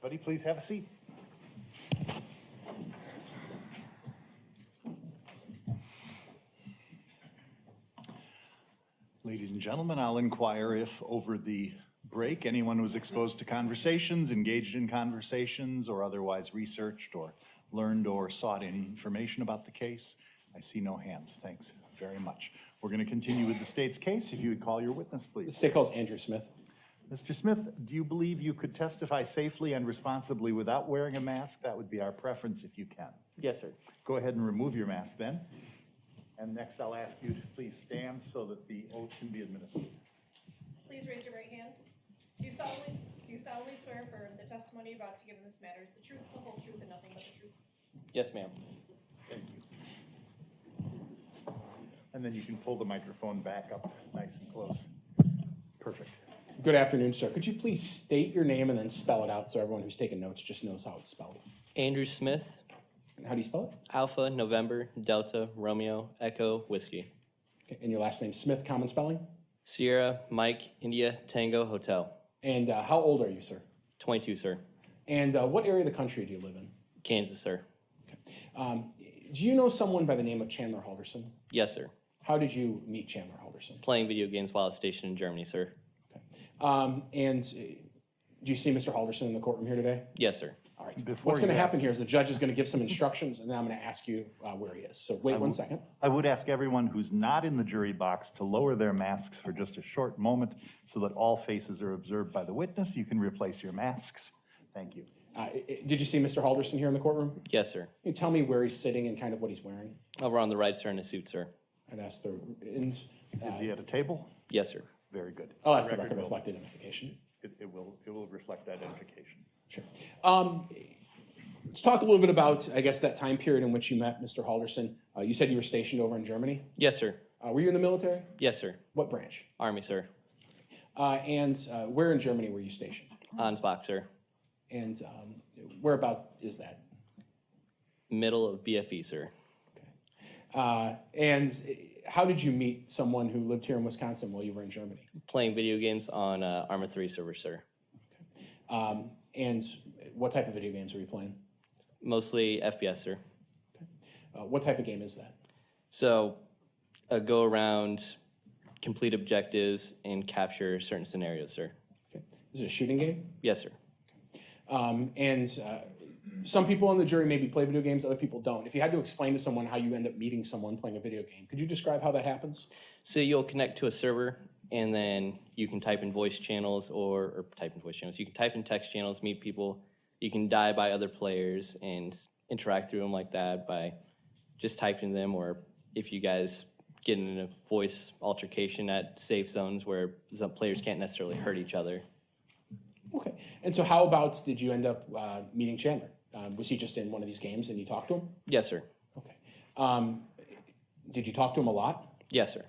Everybody, please have a seat. Ladies and gentlemen, I'll inquire if over the break anyone was exposed to conversations, engaged in conversations, or otherwise researched or learned or sought any information about the case. I see no hands. Thanks very much. We're going to continue with the state's case. If you would call your witness, please. The state calls Andrew Smith. Mr. Smith, do you believe you could testify safely and responsibly without wearing a mask? That would be our preference if you can. Yes, sir. Go ahead and remove your mask then. And next I'll ask you to please stand so that the oath can be administered. Please raise your right hand. Do you solemnly swear for the testimony you're about to give in this matter is the truth, the whole truth, and nothing but the truth? Yes, ma'am. Thank you. And then you can pull the microphone back up nice and close. Perfect. Good afternoon, sir. Could you please state your name and then spell it out so everyone who's taking notes just knows how it's spelled? Andrew Smith, And how do you spell it? Alpha, November, Delta, Romeo, Echo, Whiskey. Okay. And your last name, Smith, common spelling? Sierra, Mike, India, Tango, Hotel. And how old are you, sir? 22, sir. And what area of the country do you live in? Kansas, sir. Okay. Do you know someone by the name of Chandler Halderson? Yes, sir. How did you meet Chandler Halderson? Playing video games while I was stationed in Germany, sir. And do you see Mr. Halderson in the courtroom here today? Yes, sir. All right. Before What's going to you happen ask- here is the judge is going to give some instructions, and then I'm going to ask you where he is. So wait 1 second. I would ask everyone who's not in the jury box to lower their masks for just a short moment so that all faces are observed by the witness. You can replace your masks. Thank you. Did you see Mr. Halderson here in the courtroom? Yes, sir. Can you tell me where he's sitting and kind of what he's wearing? Over on the right, sir, in a suit, sir. I'd ask the. And, Is he at a table? Yes, sir. Very good. I'll ask the Record record will- reflect identification. It will reflect identification. Sure. Let's talk a little bit about, I guess, that time period in which you met Mr. Halderson. You said you were stationed over in Germany. Yes, sir. Were you in the military? Yes, sir. What branch? Army, sir. And where in Germany were you stationed? Ansbach, sir. And whereabout is that? Middle of BFE, sir. And how did you meet someone who lived here in Wisconsin while you were in Germany? Playing video games on Arma 3 server, sir. And what type of video games were you playing? Mostly FPS, sir. What type of game is that? So, a go around, complete objectives, and capture certain scenarios, sir. Okay. Is it a shooting game? Yes, sir. And some people on the jury maybe play video games, other people don't. If you had to explain to someone how you end up meeting someone playing a video game, could you describe how that happens? So you'll connect to a server, and then you can type in voice channels or type in voice channels. You can type in text channels, meet people. You can die by other players and interact through them like that by just typing them, or if you guys get in a voice altercation at safe zones where some players can't necessarily hurt each other. Okay. And so how about did you end up meeting Chandler? Was he just in one of these games and you talked to him? Yes, sir. Okay. Did you talk to him a lot? Yes, sir.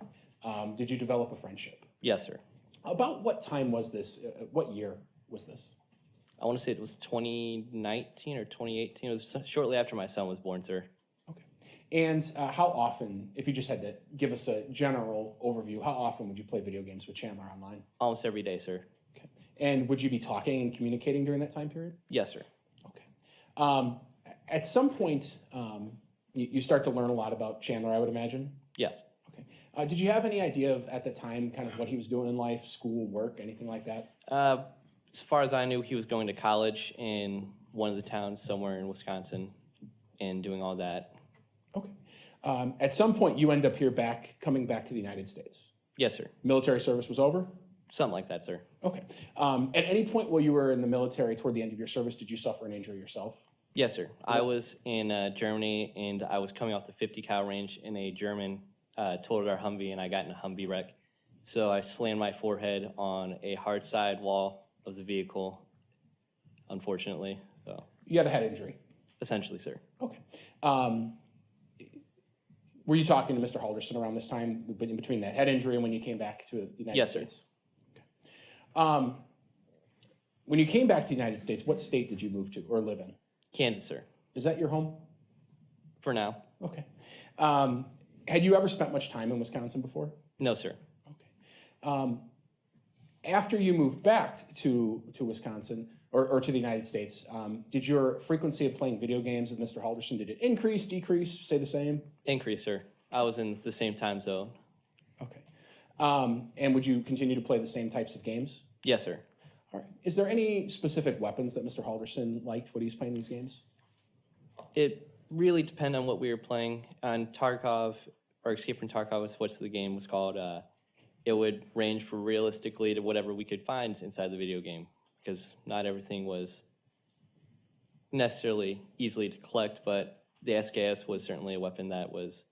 Did you develop a friendship? Yes, sir. About what time was this? What year was this? I want to say it was 2019 or 2018. It was shortly after my son was born, sir. Okay. And how often, if you just had to give us a general overview, how often would you play video games with Chandler online? Almost every day, sir. Okay. And would you be talking and communicating during that time period? Yes, sir. Okay. At some point, you start to learn a lot about Chandler, I would imagine. Yes. Okay. Did you have any idea of, at the time, kind of what he was doing in life, school, work, anything like that? As far as I knew, he was going to college in one of the towns somewhere in Wisconsin and doing all that. Okay. At some point, you end up coming back to the United States. Yes, sir. Military service was over? Something like that, sir. Okay. At any point while you were in the military toward the end of your service, did you suffer an injury yourself? Yes, sir. I was in Germany, and I was coming off the 50 cal range, and a German totaled our Humvee, and I got in a Humvee wreck. So I slammed my forehead on a hard side wall of the vehicle, unfortunately. So You had a head injury? essentially, sir. Okay. Were you talking to Mr. Halderson around this time, in between that head injury and when you came back to the United Yes, sir. States? Okay. When you came back to the United States, what state did you move to or live in? Kansas, sir. Is that your home? For now. Okay. Had you ever spent much time in Wisconsin before? No, sir. Okay. After you moved back to Wisconsin, or to the United States. Did your frequency of playing video games with Mr. Halderson, did it increase, decrease, stay the same? Increase, sir. I was in the same time zone. Okay. And would you continue to play the same types of games? Yes, sir. All right. Is there any specific weapons that Mr. Halderson liked when he was playing these games? It really depended on what we were playing. On Tarkov, or Escape from Tarkov is what the game was called. It would range for realistically to whatever we could find inside the video game, because not everything was necessarily easily to collect, but the SKS was certainly a weapon that was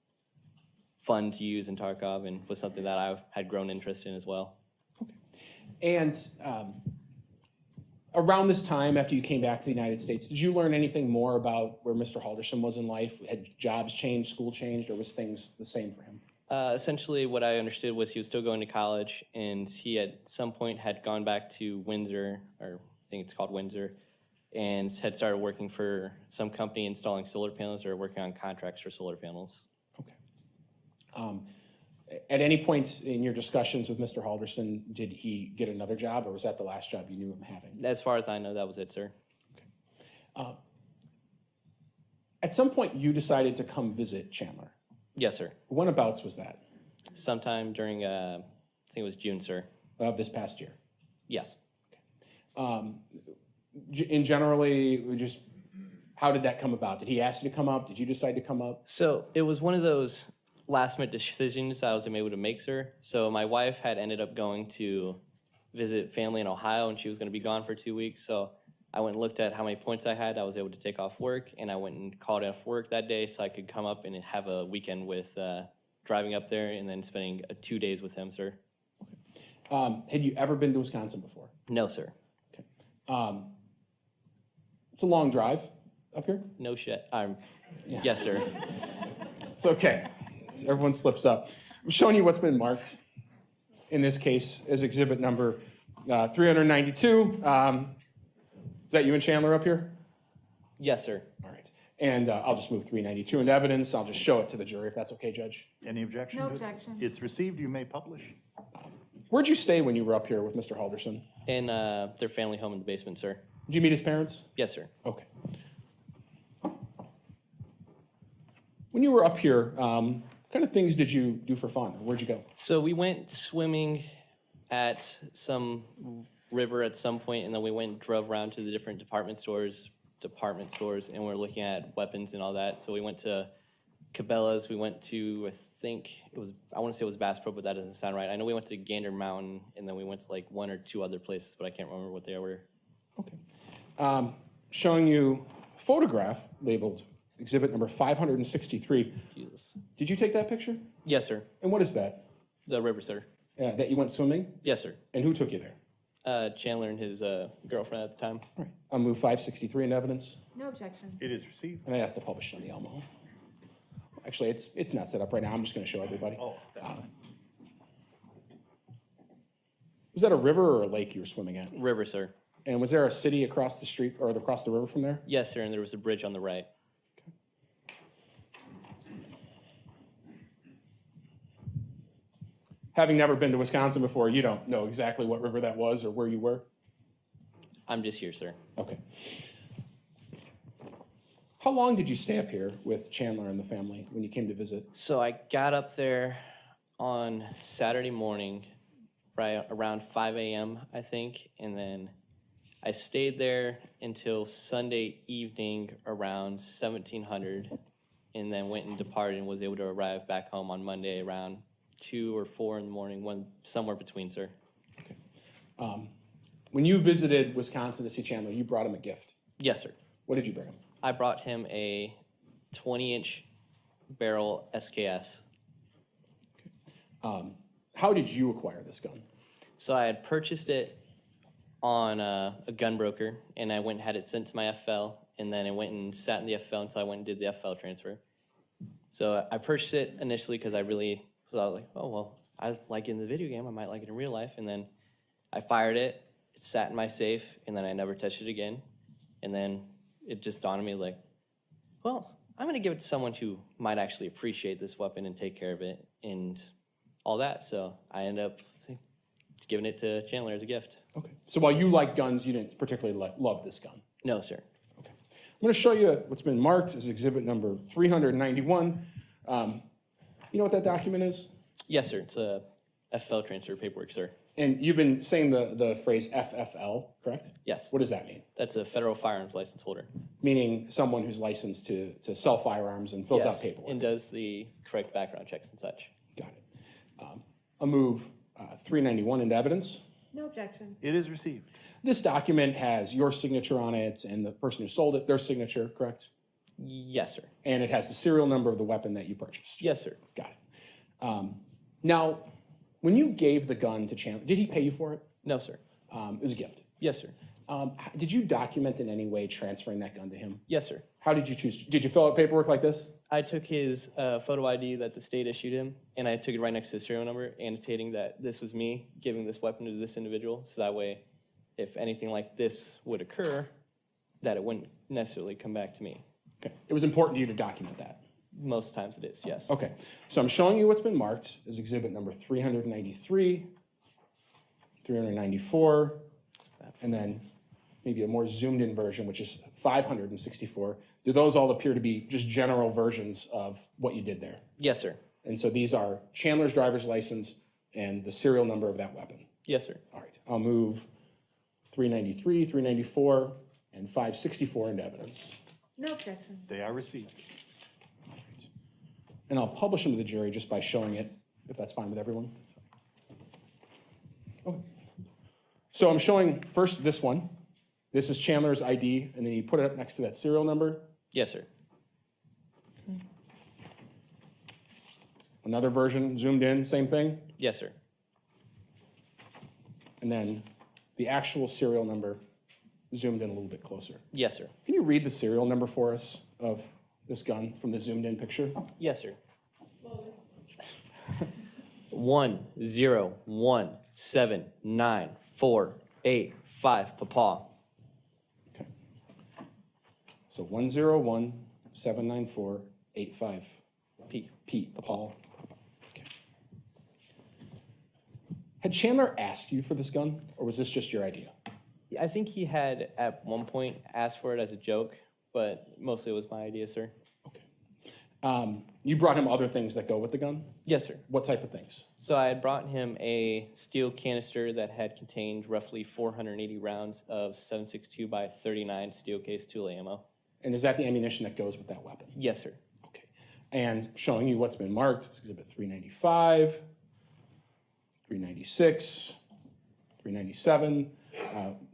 fun to use in Tarkov and was something that I had grown interest in as well. Okay. And around this time, after you came back to the United States, did you learn anything more about where Mr. Halderson was in life? Had jobs changed, school changed, or was things the same for him? Essentially, what I understood was he was still going to college, and he at some point had gone back to Windsor, or I think it's called Windsor, and had started working for some company installing solar panels or working on contracts for solar panels. Okay. At any point in your discussions with Mr. Halderson, did he get another job, or was that the last job you knew him having? As far as I know, that was it, sir. At some point, you decided to come visit Chandler. Yes, sir. Whenabouts was that? Sometime during, I think it was June, sir. Of this past year? Yes. In generally, just how did that come about? Did he ask you to come up? Did you decide to come up? So it was one of those last-minute decisions I was able to make, sir. So my wife had ended up going to visit family in Ohio, and she was going to be gone for 2 weeks. So I went and looked at how many points I had. I was able to take off work, and I went and called off work that day so I could come up and have a weekend with driving up there and then spending 2 days with him, sir. Had you ever been to Wisconsin before? No, sir. Okay. It's a long drive up here. No shit. Yeah. Yes, sir. It's okay. So everyone slips up. I'm showing you what's been marked in this case as exhibit number 392. Is that you and Chandler up here? Yes, sir. All right. And I'll just move 392 into evidence. I'll just show it to the jury if that's okay, Judge. Any objection? No to it? objection. It's received, you may publish. Where'd you stay when you were up here with Mr. Halderson? In their family home in the basement, sir. Did you meet his parents? Yes, sir. Okay. When you were up here, what kind of things did you do for fun? Where'd you go? So we went swimming at some river at some point, and then we went and drove around to the different department stores, and we're looking at weapons and all that. So we went to Cabela's. We went to, I want to say it was Bass Pro, but that doesn't sound right. I know we went to Gander Mountain, and then we went to like 1 or 2 other places, but I can't remember what they were. Okay. Showing you a photograph labeled exhibit number 563. Jesus. Did you take that picture? Yes, sir. And what is that? The river, sir. That you went swimming? Yes, sir. And who took you there? Chandler and his girlfriend at the time. All right. I'll move 563 into evidence. No objection. It is received. And I asked to publish it on the Elmo. Actually, it's not set up right now. I'm just going to show everybody. Oh, that's fine. Was that a river or a lake you were swimming at? River, sir. And was there a city across the street or across the river from there? Yes, sir, and there was a bridge on the right. Having never been to Wisconsin before, you don't know exactly what river that was or where you were? I'm just here, sir. Okay. How long did you stay up here with Chandler and the family when you came to visit? So I got up there on Saturday morning, right around 5 a.m., I think, and then I stayed there until Sunday evening around 1700, and then went and departed and was able to arrive back home on Monday around 2 or 4 in the morning, somewhere between, sir. Okay. When you visited Wisconsin to see Chandler, you brought him a gift. Yes, sir. What did you bring him? I brought him a 20-inch barrel SKS. How did you acquire this gun? So I had purchased it on a gun broker, and I went and had it sent to my FL, and then I went and sat in the FL until I went and did the FL transfer. So I purchased it initially because I really thought, like, oh, well, I like it in the video game. I might like it in real life. And then I fired it. It sat in my safe, and then I never touched it again. And then it just dawned on me, like, well, I'm going to give it to someone who might actually appreciate this weapon and take care of it and all that. So I ended up giving it to Chandler as a gift. Okay. So while you like guns, you didn't particularly love this gun. No, sir. Okay. I'm going to show you what's been marked as exhibit number 391. You know what that document is? Yes, sir. It's a FFL transfer paperwork, sir. And you've been saying the phrase FFL, correct? Yes. What does that mean? That's a federal firearms license holder. Meaning someone who's licensed to sell firearms and fills out Yes, paperwork. and does the correct background checks and such. Got it. I'll move 391 into evidence. No objection. It is received. This document has your signature on it and the person who sold it, their signature, correct? Yes, sir. And it has the serial number of the weapon that you purchased. Yes, sir. Got it. Now, when you gave the gun to Chandler, did he pay you for it? No, sir. It was a gift. Yes, sir. Did you document in any way transferring that gun to him? Yes, sir. How did you choose? Did you fill out paperwork like this? I took his photo ID that the state issued him, and I took it right next to the serial number, annotating that this was me giving this weapon to this individual, so that way, if anything like this would occur, that it wouldn't necessarily come back to me. Okay. It was important to you to document that. Most times it is, yes. Okay. So I'm showing you what's been marked as exhibit number 393, 394, and then maybe a more zoomed in version, which is 564. Do those all appear to be just general versions of what you did there? Yes, sir. And so these are Chandler's driver's license and the serial number of that weapon. Yes, sir. All right. I'll move 393, 394, and 564 into evidence. No objection. They are received. And I'll publish them to the jury just by showing it, if that's fine with everyone. Okay. So I'm showing first this one. This is Chandler's ID, and then you put it up next to that serial number. Yes, sir. Another version, zoomed in, same thing. Yes, sir. And then the actual serial number zoomed in a little bit closer. Yes, sir. Can you read the serial number for us of this gun from the zoomed in picture? Yes, sir. Slowly. 1017948 Papa. Okay. So 1017948 P. Pete, Paul. Okay. Had Chandler asked you for this gun, or was this just your idea? I think he had at one point asked for it as a joke, but mostly it was my idea, sir. Okay. You brought him other things that go with the gun? Yes, sir. What type of things? So I had brought him a steel canister that had contained roughly 480 rounds of 7.62 by 39 steel case tool ammo. And is that the ammunition that goes with that weapon? Yes, sir. Okay. And showing you what's been marked, exhibit 395, 396, 397.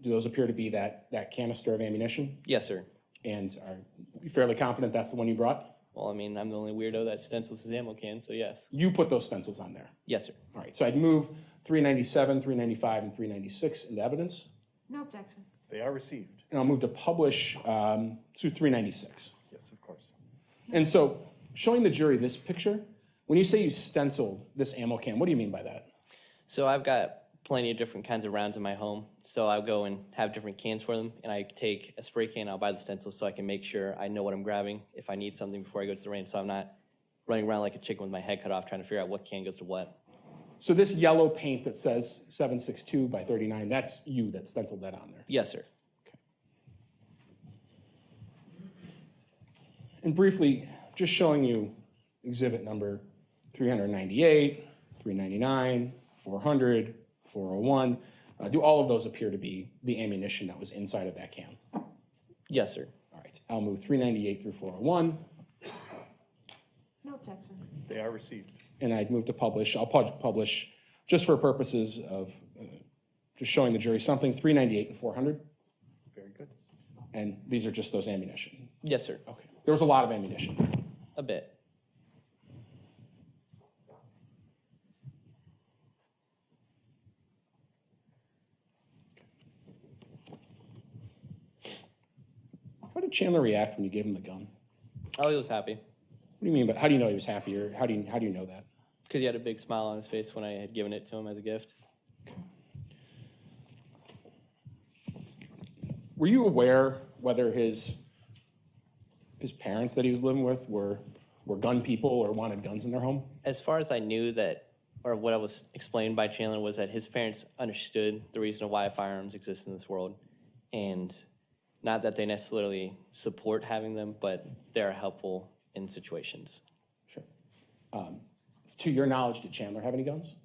Do those appear to be that canister of ammunition? Yes, sir. And are you fairly confident that's the one you brought? Well, I mean, I'm the only weirdo that stencils his ammo can, so yes. You put those stencils on there. Yes, sir. All right, so I'd move 397, 395, and 396 into evidence. No objection. They are received. And I'll move to publish to 396. Yes, of course. And so showing the jury this picture, when you say you stenciled this ammo can, what do you mean by that? So I've got plenty of different kinds of rounds in my home, so I'll go and have different cans for them, and I take a spray can, I'll buy the stencil so I can make sure I know what I'm grabbing if I need something before I go to the range, so I'm not running around like a chicken with my head cut off trying to figure out what can goes to what. So this yellow paint that says 7.62 by 39, that's you that stenciled that on there. Yes, sir. And briefly, just showing you exhibit number 398, 399, 400, 401. Do all of those appear to be the ammunition that was inside of that can? Yes, sir. All right, I'll move 398 through 401, No objection. They are received. and I'd move to publish. I'll publish just for purposes of just showing the jury something, 398 and 400. Very good. And these are just those ammunition. Yes, sir. Okay, there was a lot of ammunition. A bit. How did Chandler react when you gave him the gun? Oh, he was happy What do you mean? But how do you know he was happy, or how do you know that? because he had a big smile on his face when I had given it to him as a gift. Were you aware whether his parents that he was living with were gun people or wanted guns in their home? As far as I knew that or what I was explained by Chandler was that his parents understood the reason why firearms exist in this world, and not that they necessarily support having them, but they're helpful in situations. Sure. To your knowledge, did Chandler have any guns?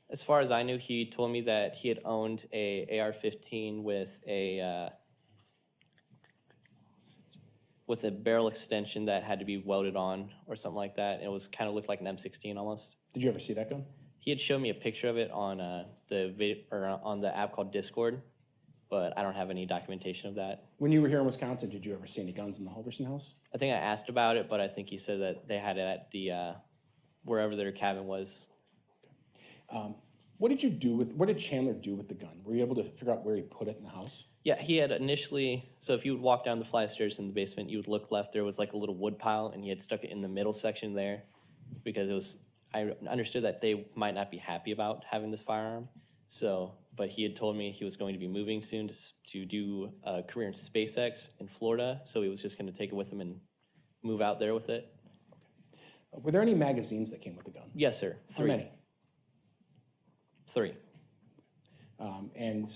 As far as I knew, he told me that he had owned a AR-15 with a barrel extension that had to be welded on or something like that. It was kind of looked like an M16 almost. Did you ever see that gun? He had shown me a picture of it on on the app called Discord, but I don't have any documentation of that. When you were here in Wisconsin, did you ever see any guns in the Halderson house? I think I asked about it, but I think he said that they had it at the wherever their cabin was. What did Chandler do with the gun? Were you able to figure out where he put it in the house? Yeah, he had initially, so if you would walk down the flight of stairs in the basement, you would look left, there was like a little wood pile, and he had stuck it in the middle section there because it was, I understood that they might not be happy about having this firearm. So, but he had told me he was going to be moving soon to do a career in SpaceX in Florida, so he was just going to take it with him and move out there with it. Okay. Were there any magazines that came with the gun? Yes, sir. 3. How many? 3. And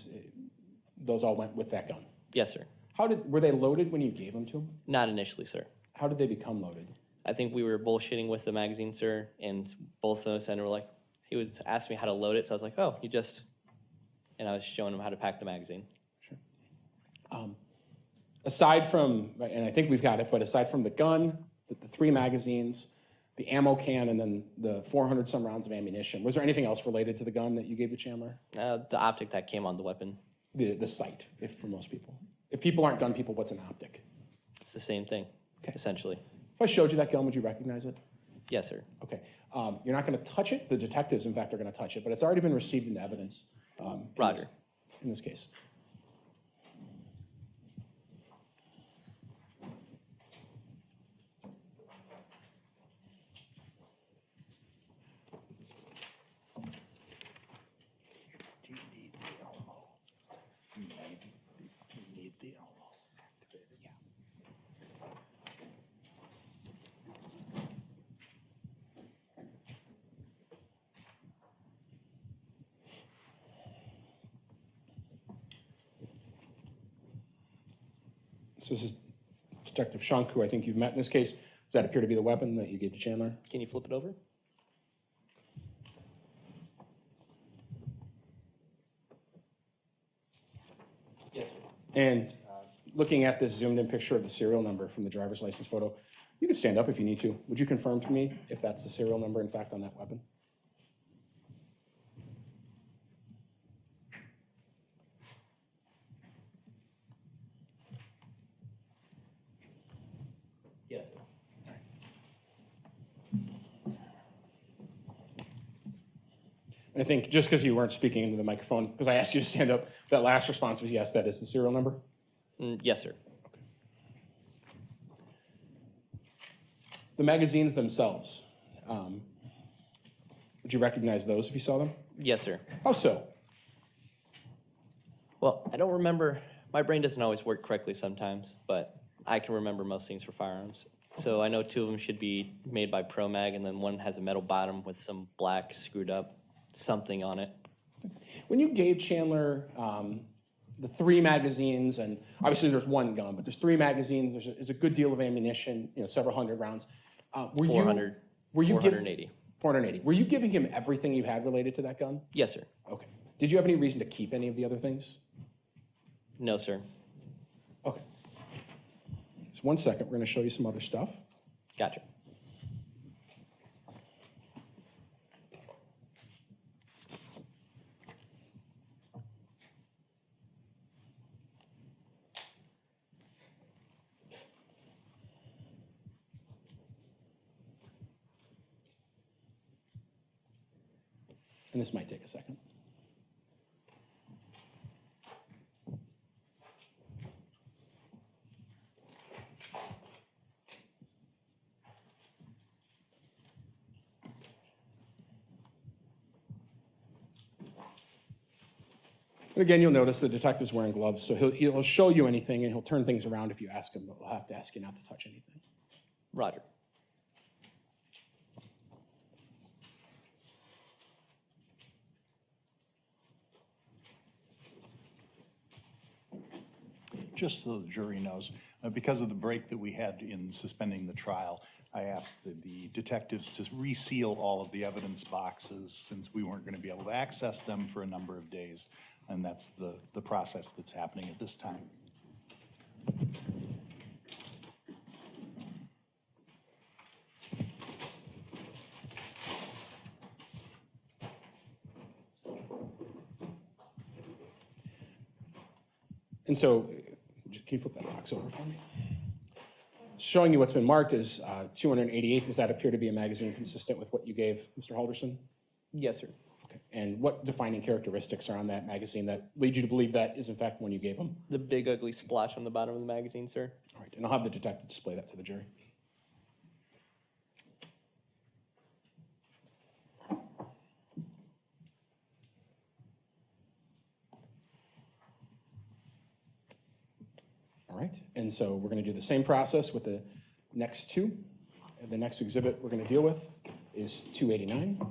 those all went with that gun? Yes, sir. Were they loaded when you gave them to him? Not initially, sir. How did they become loaded? I think we were bullshitting with the magazine, sir, and both of us and were like, he was asking me how to load it, so I was like, oh, and I was showing him how to pack the magazine. Sure. Aside from, and I think we've got it, but aside from the gun, the 3 magazines, the ammo can, and then the 400 some rounds of ammunition, was there anything else related to the gun that you gave to Chandler? The optic that came on the weapon. The sight, if for most people. If people aren't gun people, what's an optic? It's the same thing, essentially. If I showed you that gun, would you recognize it? Yes, sir. Okay. You're not going to touch it. The detectives, in fact, are going to touch it, but it's already been received into evidence Roger. In this case. So this is Detective Schun, who I think you've met in this case. Does that appear to be the weapon that you gave to Chandler? Can you flip it over? Yes, sir. And looking at this zoomed in picture of the serial number from the driver's license photo, you can stand up if you need to. Would you confirm to me if that's the serial number, in fact, on that weapon? Yes, sir. I think just because you weren't speaking into the microphone, because I asked you to stand up, that last response was yes, that is the serial number? Yes, sir. The magazines themselves, would you recognize those if you saw them? Yes, sir. How so? Well, I don't remember. My brain doesn't always work correctly sometimes, but I can remember most things for firearms. So I know 2 of them should be made by ProMag, and then one has a metal bottom with some black screwed up something on it. When you gave Chandler the 3 magazines, and obviously there's 1 gun, but there's 3 magazines, there's a good deal of ammunition, several hundred rounds. 480. 480. Were you giving him everything you had related to that gun? Yes, sir. Okay. Did you have any reason to keep any of the other things? No, sir. Okay. Just 1 second, we're going to show you some other stuff. Gotcha. And this might take a second. And again, you'll notice the detective's wearing gloves, so he'll show you anything and he'll turn things around if you ask him, but he'll have to ask you not to touch anything. Roger. just so the jury knows, because of the break that we had in suspending the trial, I asked the detectives to reseal all of the evidence boxes since we weren't going to be able to access them for a number of days. And that's the process that's happening at this time. And so, can you flip that box over for me? Showing you what's been marked as 288. Does that appear to be a magazine consistent with what you gave Mr. Halderson? Yes, sir. Okay. And what defining characteristics are on that magazine that lead you to believe that is in fact one you gave him? The big ugly splotch on the bottom of the magazine, sir. All right, and I'll have the detective display that to the jury. All right, and so we're going to do the same process with the next two. And the next exhibit we're going to deal with is 289.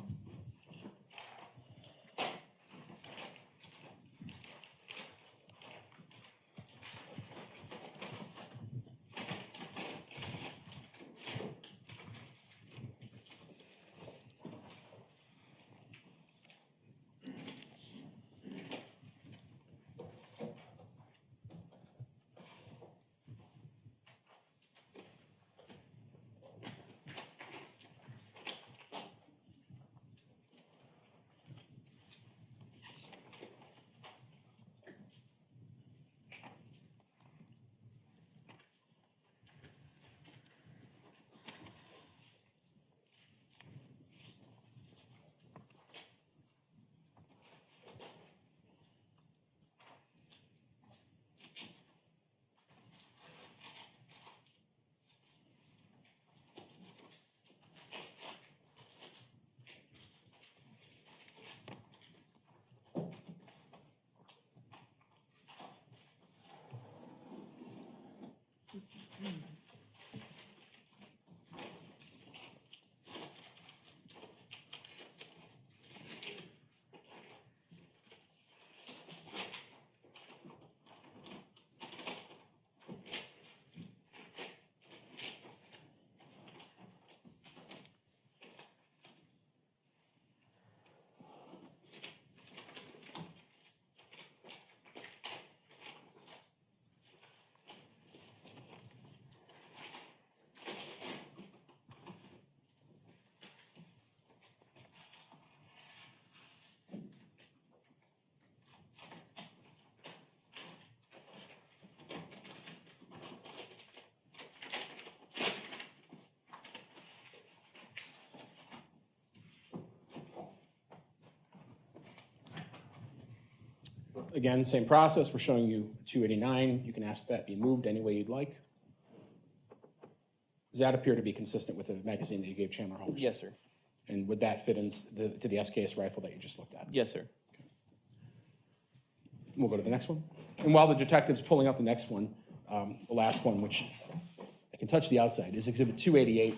Again, same process. We're showing you 289. You can ask that be moved any way you'd like. Does that appear to be consistent with the magazine that you gave Chandler Halderson? Yes, sir. And would that fit into the SKS rifle that you just looked at? Yes, sir. We'll go to the next one. And while the detective's pulling out the next one, the last one, which I can touch the outside, is Exhibit 288.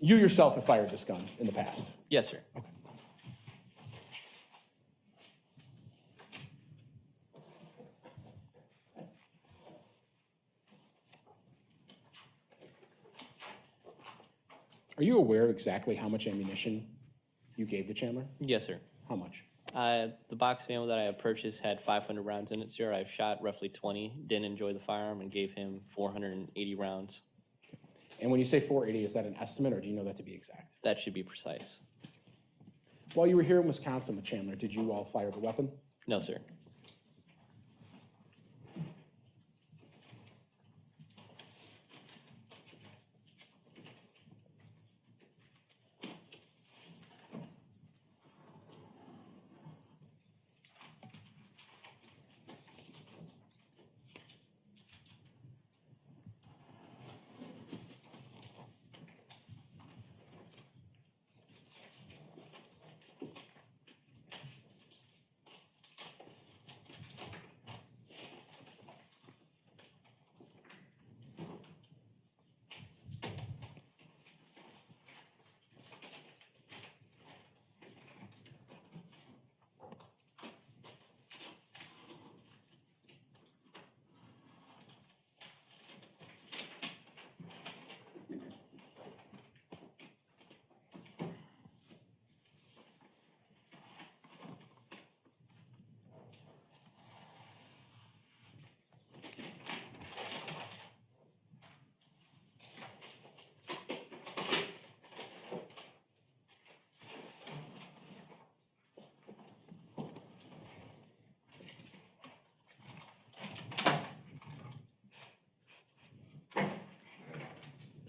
You yourself have fired this gun in the past. Yes, sir. Okay. Are you aware exactly how much ammunition you gave to Chandler? Yes, sir. How much? The box of ammo that I have purchased had 500 rounds in it, sir. I've shot roughly 20, didn't enjoy the firearm, and gave him 480 rounds. And when you say 480, is that an estimate, or do you know that to be exact? That should be precise. While you were here in Wisconsin with Chandler, did you all fire the weapon? No, sir.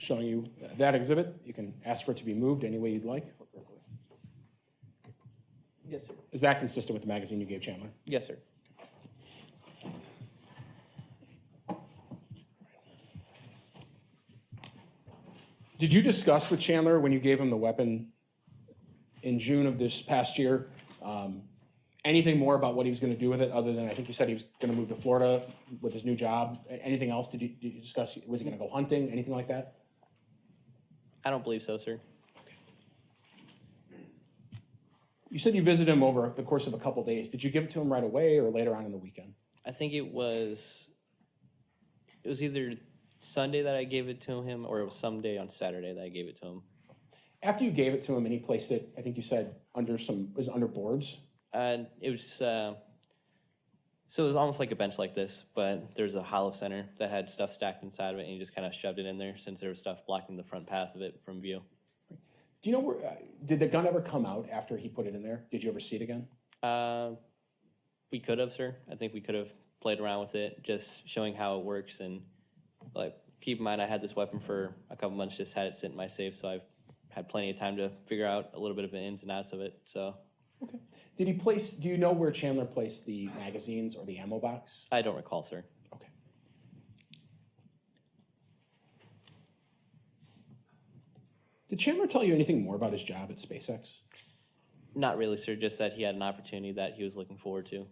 showing you that exhibit. You can ask for it to be moved any way you'd like. Yes, sir. Is that consistent with the magazine you gave Chandler? Yes, sir. Did you discuss with Chandler when you gave him the weapon in June of this past year, anything more about what he was going to do with it other than I think you said he was going to move to Florida with his new job? Anything else? Did you discuss, was he going to go hunting, anything like that? I don't believe so, sir. You said you visited him over the course of a couple days. Did you give it to him right away or later on in the weekend? I think it was either Sunday that I gave it to him, or it was someday on Saturday that I gave it to him. After you gave it to him and he placed it, I think you said under under boards? It was so it was almost like a bench like this, but there's a hollow center that had stuff stacked inside of it, and he just kind of shoved it in there since there was stuff blocking the front path of it from view. Do you know where, did the gun ever come out after he put it in there? Did you ever see it again? We could have, sir. I think we could have played around with it, just showing how it works. And like, keep in mind, I had this weapon for a couple months, just had it sit in my safe, so I've had plenty of time to figure out a little bit of the ins and outs of it. So. Okay. Did he place? Do you know where Chandler placed the magazines or the ammo box? I don't recall, sir. Okay. Did Chandler tell you anything more about his job at Spacex? Not really, sir. Just that he had an opportunity that he was looking forward to.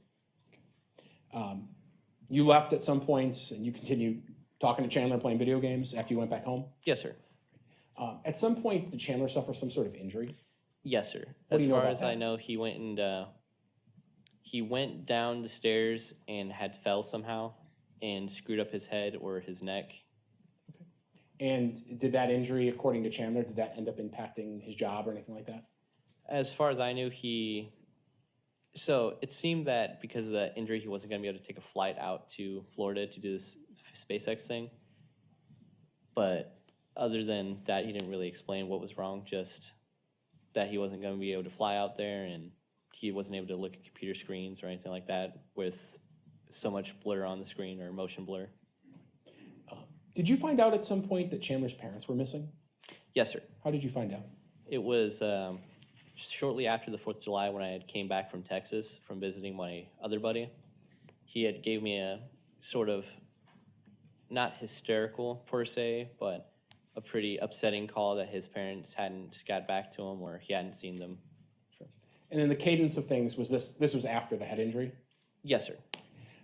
You left at some points and you continued talking to Chandler playing video games after you went back home? Yes, sir. At some point, did Chandler suffer some sort of injury? Yes, sir. What As do you know far about as that? I know, he went down the stairs and had fell somehow and screwed up his head or his neck. And did that injury, according to Chandler, did that end up impacting his job or anything like that? As far as I knew, so it seemed that because of the injury, he wasn't going to be able to take a flight out to Florida to do this SpaceX thing. But other than that, he didn't really explain what was wrong, just that he wasn't going to be able to fly out there and he wasn't able to look at computer screens or anything like that with so much blur on the screen or motion blur. Did you find out at some point that Chandler's parents were missing? Yes, sir. How did you find out? It was shortly after the 4th of July when I had came back from Texas from visiting my other buddy. He had gave me a sort of, not hysterical per se, but a pretty upsetting call that his parents hadn't got back to him or he hadn't seen them. Sure. And then the cadence of things, was this was after the head injury? Yes, sir.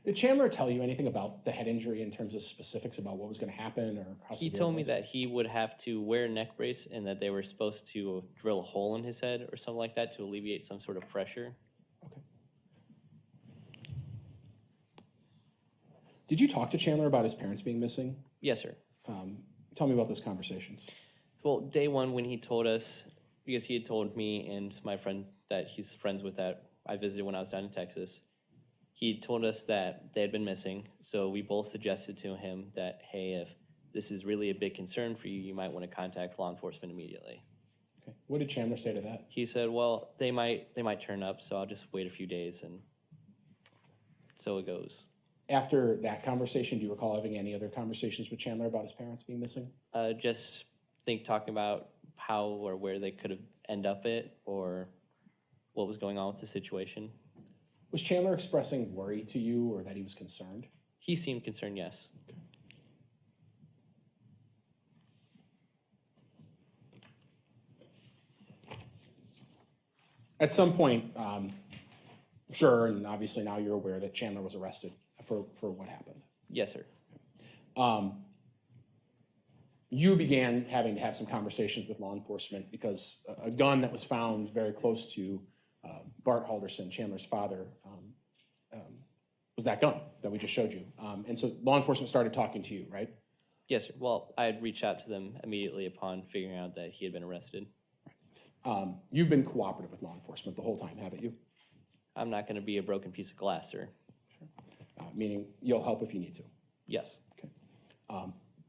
Did Chandler tell you anything about the head injury in terms of specifics about what was going to happen or how He severe told it me was? that he would have to wear a neck brace and that they were supposed to drill a hole in his head or something like that to alleviate some sort of pressure. Okay. Did you talk to Chandler about his parents being missing? Yes, sir. Tell me about those conversations. Well, day one when he told us, because he had told me and my friend that he's friends with that I visited when I was down in Texas, he told us that they had been missing. So we both suggested to him that, hey, if this is really a big concern for you, you might want to contact law enforcement immediately. Okay. What did Chandler say to that? He said, well, they might turn up, so I'll just wait a few days, and so it goes. After that conversation, do you recall having any other conversations with Chandler about his parents being missing? Just talking about how or where they could have end up it or what was going on with the situation. Was Chandler expressing worry to you or that he was concerned? He seemed concerned, yes. At some point, sure, and obviously now you're aware that Chandler was arrested for what happened. Yes, sir. You began having to have some conversations with law enforcement because a gun that was found very close to Bart Halderson, Chandler's father, was that gun that we just showed you. And so law enforcement started talking to you, right? Yes, sir. Well, I had reached out to them immediately upon figuring out that he had been arrested. You've been cooperative with law enforcement the whole time, haven't you? I'm not going to be a broken piece of glass, sir. Meaning you'll help if you need to. Yes. Okay.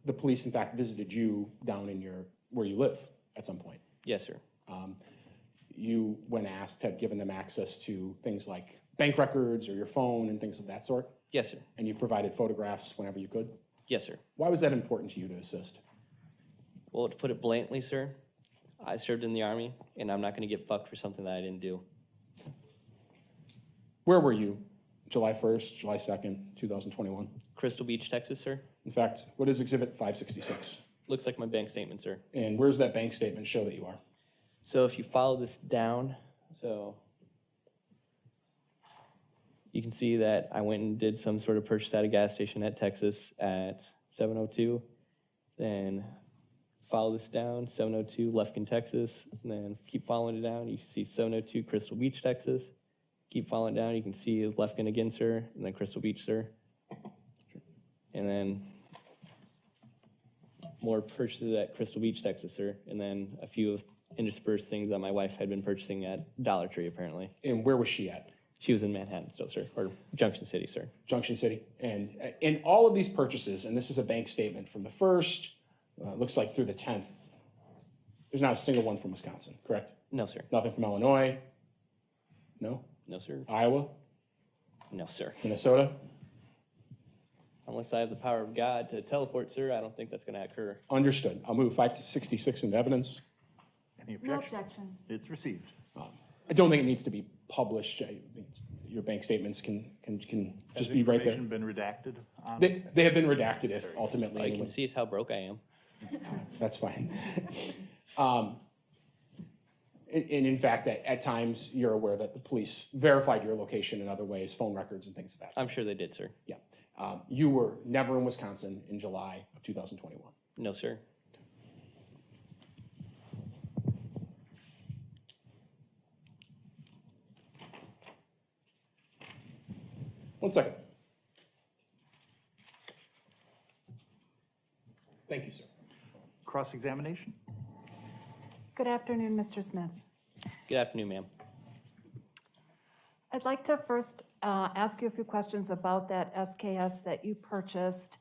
The police, in fact, visited you down in where you live at some point. Yes, sir. You, when asked, had given them access to things like bank records or your phone and things of that sort, Yes, sir. and you've provided photographs whenever you could. Yes, sir. Why was that important to you to assist? Well, to put it bluntly, sir, I served in the Army, and I'm not going to get fucked for something that I didn't do. Where were you July 1st, July 2nd, 2021? Crystal Beach, Texas, sir. In fact, what is Exhibit 566? Looks like my bank statement, sir. And where's that bank statement show that you are? So if you follow this down, so you can see that I went and did some sort of purchase at a gas station at Texas at 7:02. Then follow this down, 7:02 Lufkin, Texas. And then keep following it down. You can see 7:02 Crystal Beach, Texas. Keep following it down. You can see Lufkin again, sir, and then Crystal Beach, sir. And then more purchases at Crystal Beach, Texas, sir. And then a few interspersed things that my wife had been purchasing at Dollar Tree, apparently. And where was she at? She was in Manhattan still, sir, or Junction City, sir. Junction City. And in all of these purchases, and this is a bank statement from the 1st, looks like through the 10th, there's not a single one from Wisconsin, correct? No, sir. Nothing from Illinois? No? No, sir. Iowa? No, sir. Minnesota? Unless I have the power of God to teleport, sir, I don't think that's going to occur. Understood. I'll move 566 into evidence. Any No objection? objection. It's received. I don't think it needs to be published. I think your bank statements can just be right there. Has information been redacted on? They have been redacted if ultimately All you can anyone, see is how broke I am. that's fine. And in fact, at times, you're aware that the police verified your location in other ways, phone records and things of that I'm sort. sure they did, sir. Yeah. You were never in Wisconsin in July of 2021. No, sir. One second. Thank you, sir. Cross-examination? Good afternoon, Mr. Smith. Good afternoon, ma'am. I'd like to first ask you a few questions about that SKS that you purchased.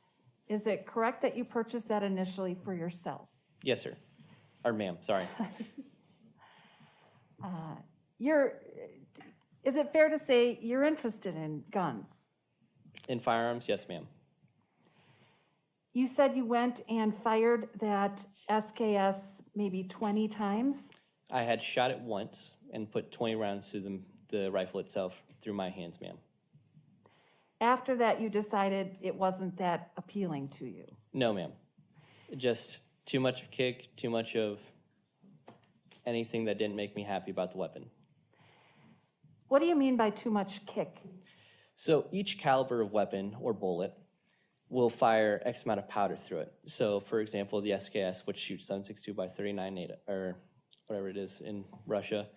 Is it correct that you purchased that initially for yourself? Yes, sir. Or ma'am, sorry. Is it fair to say you're interested in guns? In firearms, yes, ma'am. You said you went and fired that SKS maybe 20 times? I had shot it once and put 20 rounds through the rifle itself through my hands, ma'am. After that, you decided it wasn't that appealing to you? No, ma'am. Just too much of kick, too much of anything that didn't make me happy about the weapon. What do you mean by too much kick? So each caliber of weapon or bullet will fire X amount of powder through it. So for example, the SKS, which shoots 7.62 by 39 or whatever it is in Russia,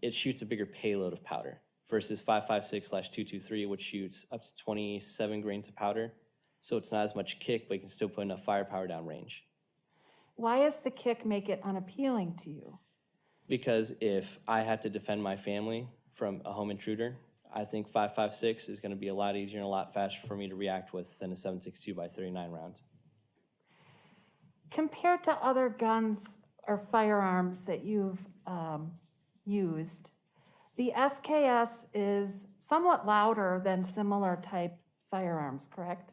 it shoots a bigger payload of powder versus 5.56/223, which shoots up to 27 grains of powder. So it's not as much kick, but you can still put enough firepower down range. Why does the kick make it unappealing to you? Because if I have to defend my family from a home intruder, I think 5.56 is going to be a lot easier and a lot faster for me to react with than a 7.62 by 39 round. Compared to other guns or firearms that you've used, the SKS is somewhat louder than similar type firearms, correct?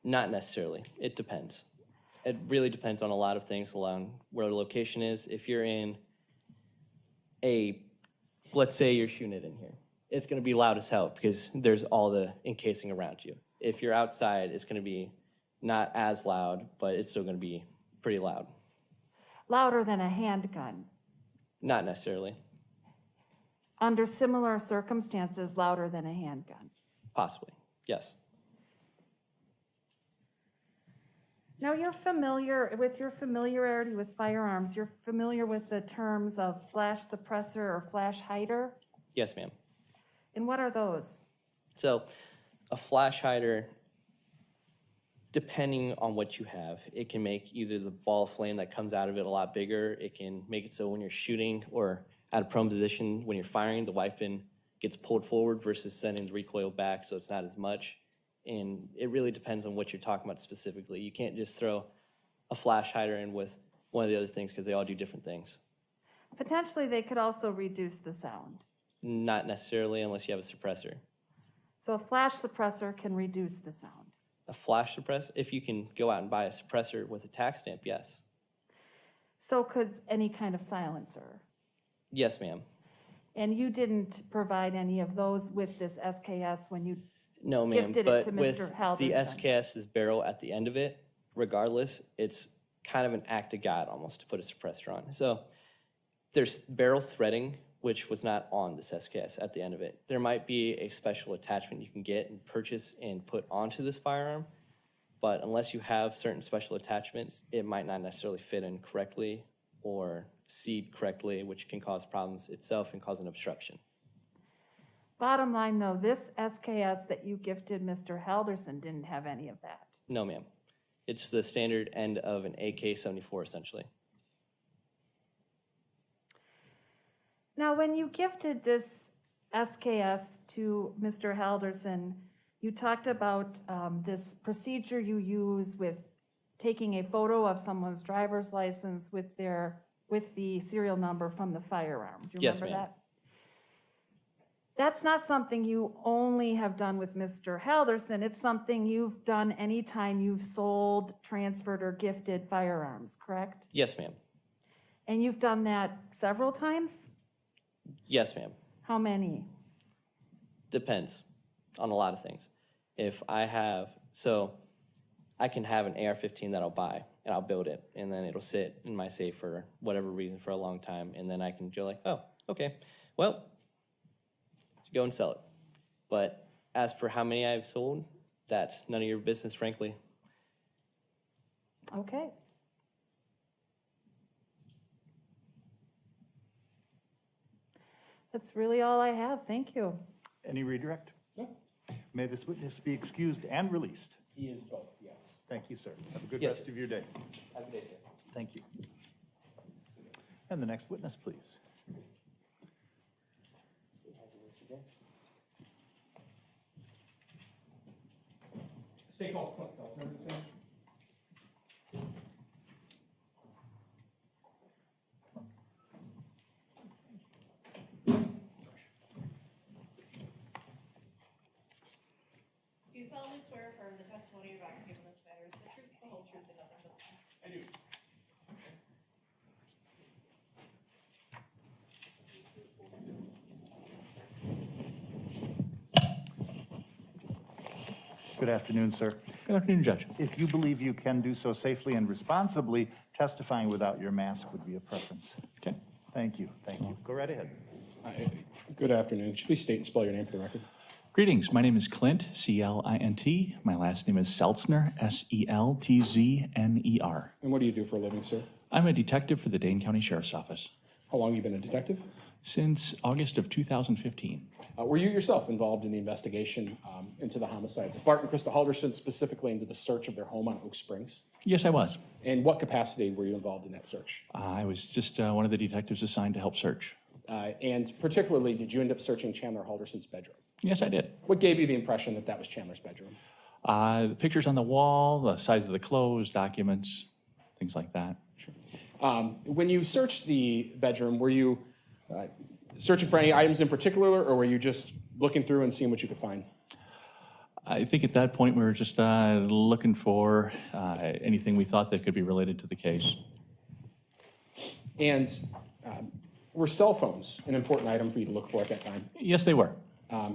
Not necessarily. It depends. It really depends on a lot of things, along where the location is. If you're in let's say you're shooting it in here, it's going to be loud as hell because there's all the encasing around you. If you're outside, it's going to be not as loud, but it's still going to be pretty loud. Louder than a handgun. Not necessarily. Under similar circumstances, louder than a handgun. Possibly. Yes. Now, your familiarity with firearms, you're familiar with the terms of flash suppressor or flash hider? Yes, ma'am. And what are those? So a flash hider, depending on what you have, it can make either the ball of flame that comes out of it a lot bigger. It can make it so when you're shooting or at a prone position, when you're firing, the weapon gets pulled forward versus sending the recoil back, so it's not as much. And it really depends on what you're talking about specifically. You can't just throw a flash hider in with one of the other things because they all do different things. Potentially, they could also reduce the sound. Not necessarily unless you have a suppressor. So a flash suppressor can reduce the sound. A flash suppressor, if you can go out and buy a suppressor with a tax stamp, yes. So could any kind of silencer? Yes, ma'am. And you didn't provide any of those with this SKS when you No, ma'am, gifted it to but with Mr. Halderson? the SKS's barrel at the end of it, regardless, it's kind of an act of God almost to put a suppressor on. So there's barrel threading, which was not on this SKS at the end of it. There might be a special attachment you can get and purchase and put onto this firearm, but unless you have certain special attachments, it might not necessarily fit in correctly or seat correctly, which can cause problems itself and cause an obstruction. Bottom line, though, this SKS that you gifted Mr. Halderson didn't have any of that. No, ma'am. It's the standard end of an AK-74, essentially. Now, when you gifted this SKS to Mr. Halderson, you talked about this procedure you use with taking a photo of someone's driver's license with the serial number from the firearm. Do you Yes, remember ma'am. that? That's not something you only have done with Mr. Halderson. It's something you've done anytime you've sold, transferred, or gifted firearms, correct? Yes, ma'am. And you've done that several times? Yes, ma'am. How many? Depends on a lot of things. If I have, so I can have an AR-15 that I'll buy and I'll build it and then it'll sit in my safe for whatever reason for a long time and then I can go like, oh, okay, well, go and sell it. But as per how many I've sold, that's none of your business, frankly. Okay. That's really all I have. Thank you. Any redirect? No. May this witness be excused and released. He is both, yes. Thank you, sir. Have a good Yes, rest sir. of your day. Have a good day, sir. Thank you. And the next witness, please. State calls Clint Seltzner. Do you solemnly swear affirm the testimony you're about to give in this matter is the truth, the whole truth, and nothing but the truth? I do. Good afternoon, sir. Good afternoon, Judge. If you believe you can do so safely and responsibly, testifying without your mask would be a preference. Okay. Thank you. Thank you. Go right ahead. Good afternoon. Could you please state and spell your name for the record? Greetings. My name is Clint, C-L-I-N-T. My last name is Seltzner, S-E-L-T-Z-N-E-R. And what do you do for a living, sir? I'm a detective for the Dane County Sheriff's Office How long have you been a detective? since August of 2015. Were you yourself involved in the investigation into the homicides of Bart and Krista Halderson, specifically into the search of their home on Oak Springs? Yes, I was. In what capacity were you involved in that search? I was just one of the detectives assigned to help search. And particularly, did you end up searching Chandler Halderson's bedroom? Yes, I did. What gave you the impression that that was Chandler's bedroom? The pictures on the wall, the size of the clothes, documents, things like that. When you searched the bedroom, were you searching for any items in particular, or were you just looking through and seeing what you could find? I think at that point we were just looking for anything we thought that could be related to the case. And were cell phones an important item for you to look for at that time? Yes, they were.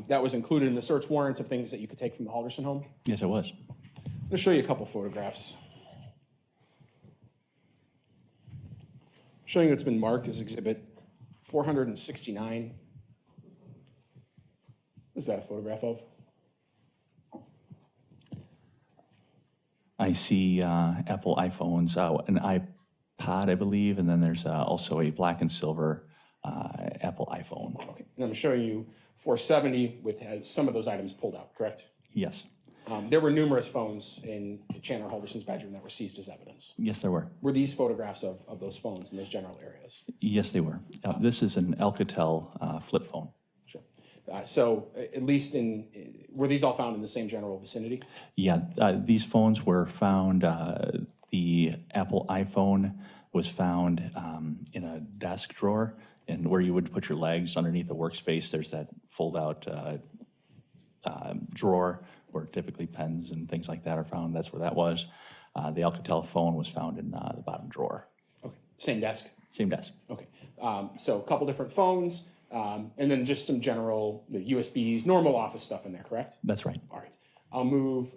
That was included in the search warrant of things that you could take from the Halderson home? Yes, it was. I'm going to show you a couple photographs. Showing it's been marked as Exhibit 469. What is that a photograph of? I see Apple iPhones, an iPod, I believe, and then there's also a black and silver Apple iPhone. Okay. And I'm showing you 470 with some of those items pulled out, correct? Yes. There were numerous phones in Chandler Halderson's bedroom that were seized as evidence. Yes, there were. Were these photographs of those phones in those general areas? Yes, they were. This is an Alcatel flip phone. Sure. So at least were these all found in the same general vicinity? Yeah, these phones were found, the Apple iPhone was found in a desk drawer, and where you would put your legs underneath the workspace, there's that fold-out drawer where typically pens and things like that are found. That's where that was. The Alcatel phone was found in the bottom drawer. Okay. Same desk? Same desk. Okay. So a couple different phones, and then just some general USBs, normal office stuff in there, correct? That's right. All right. I'll move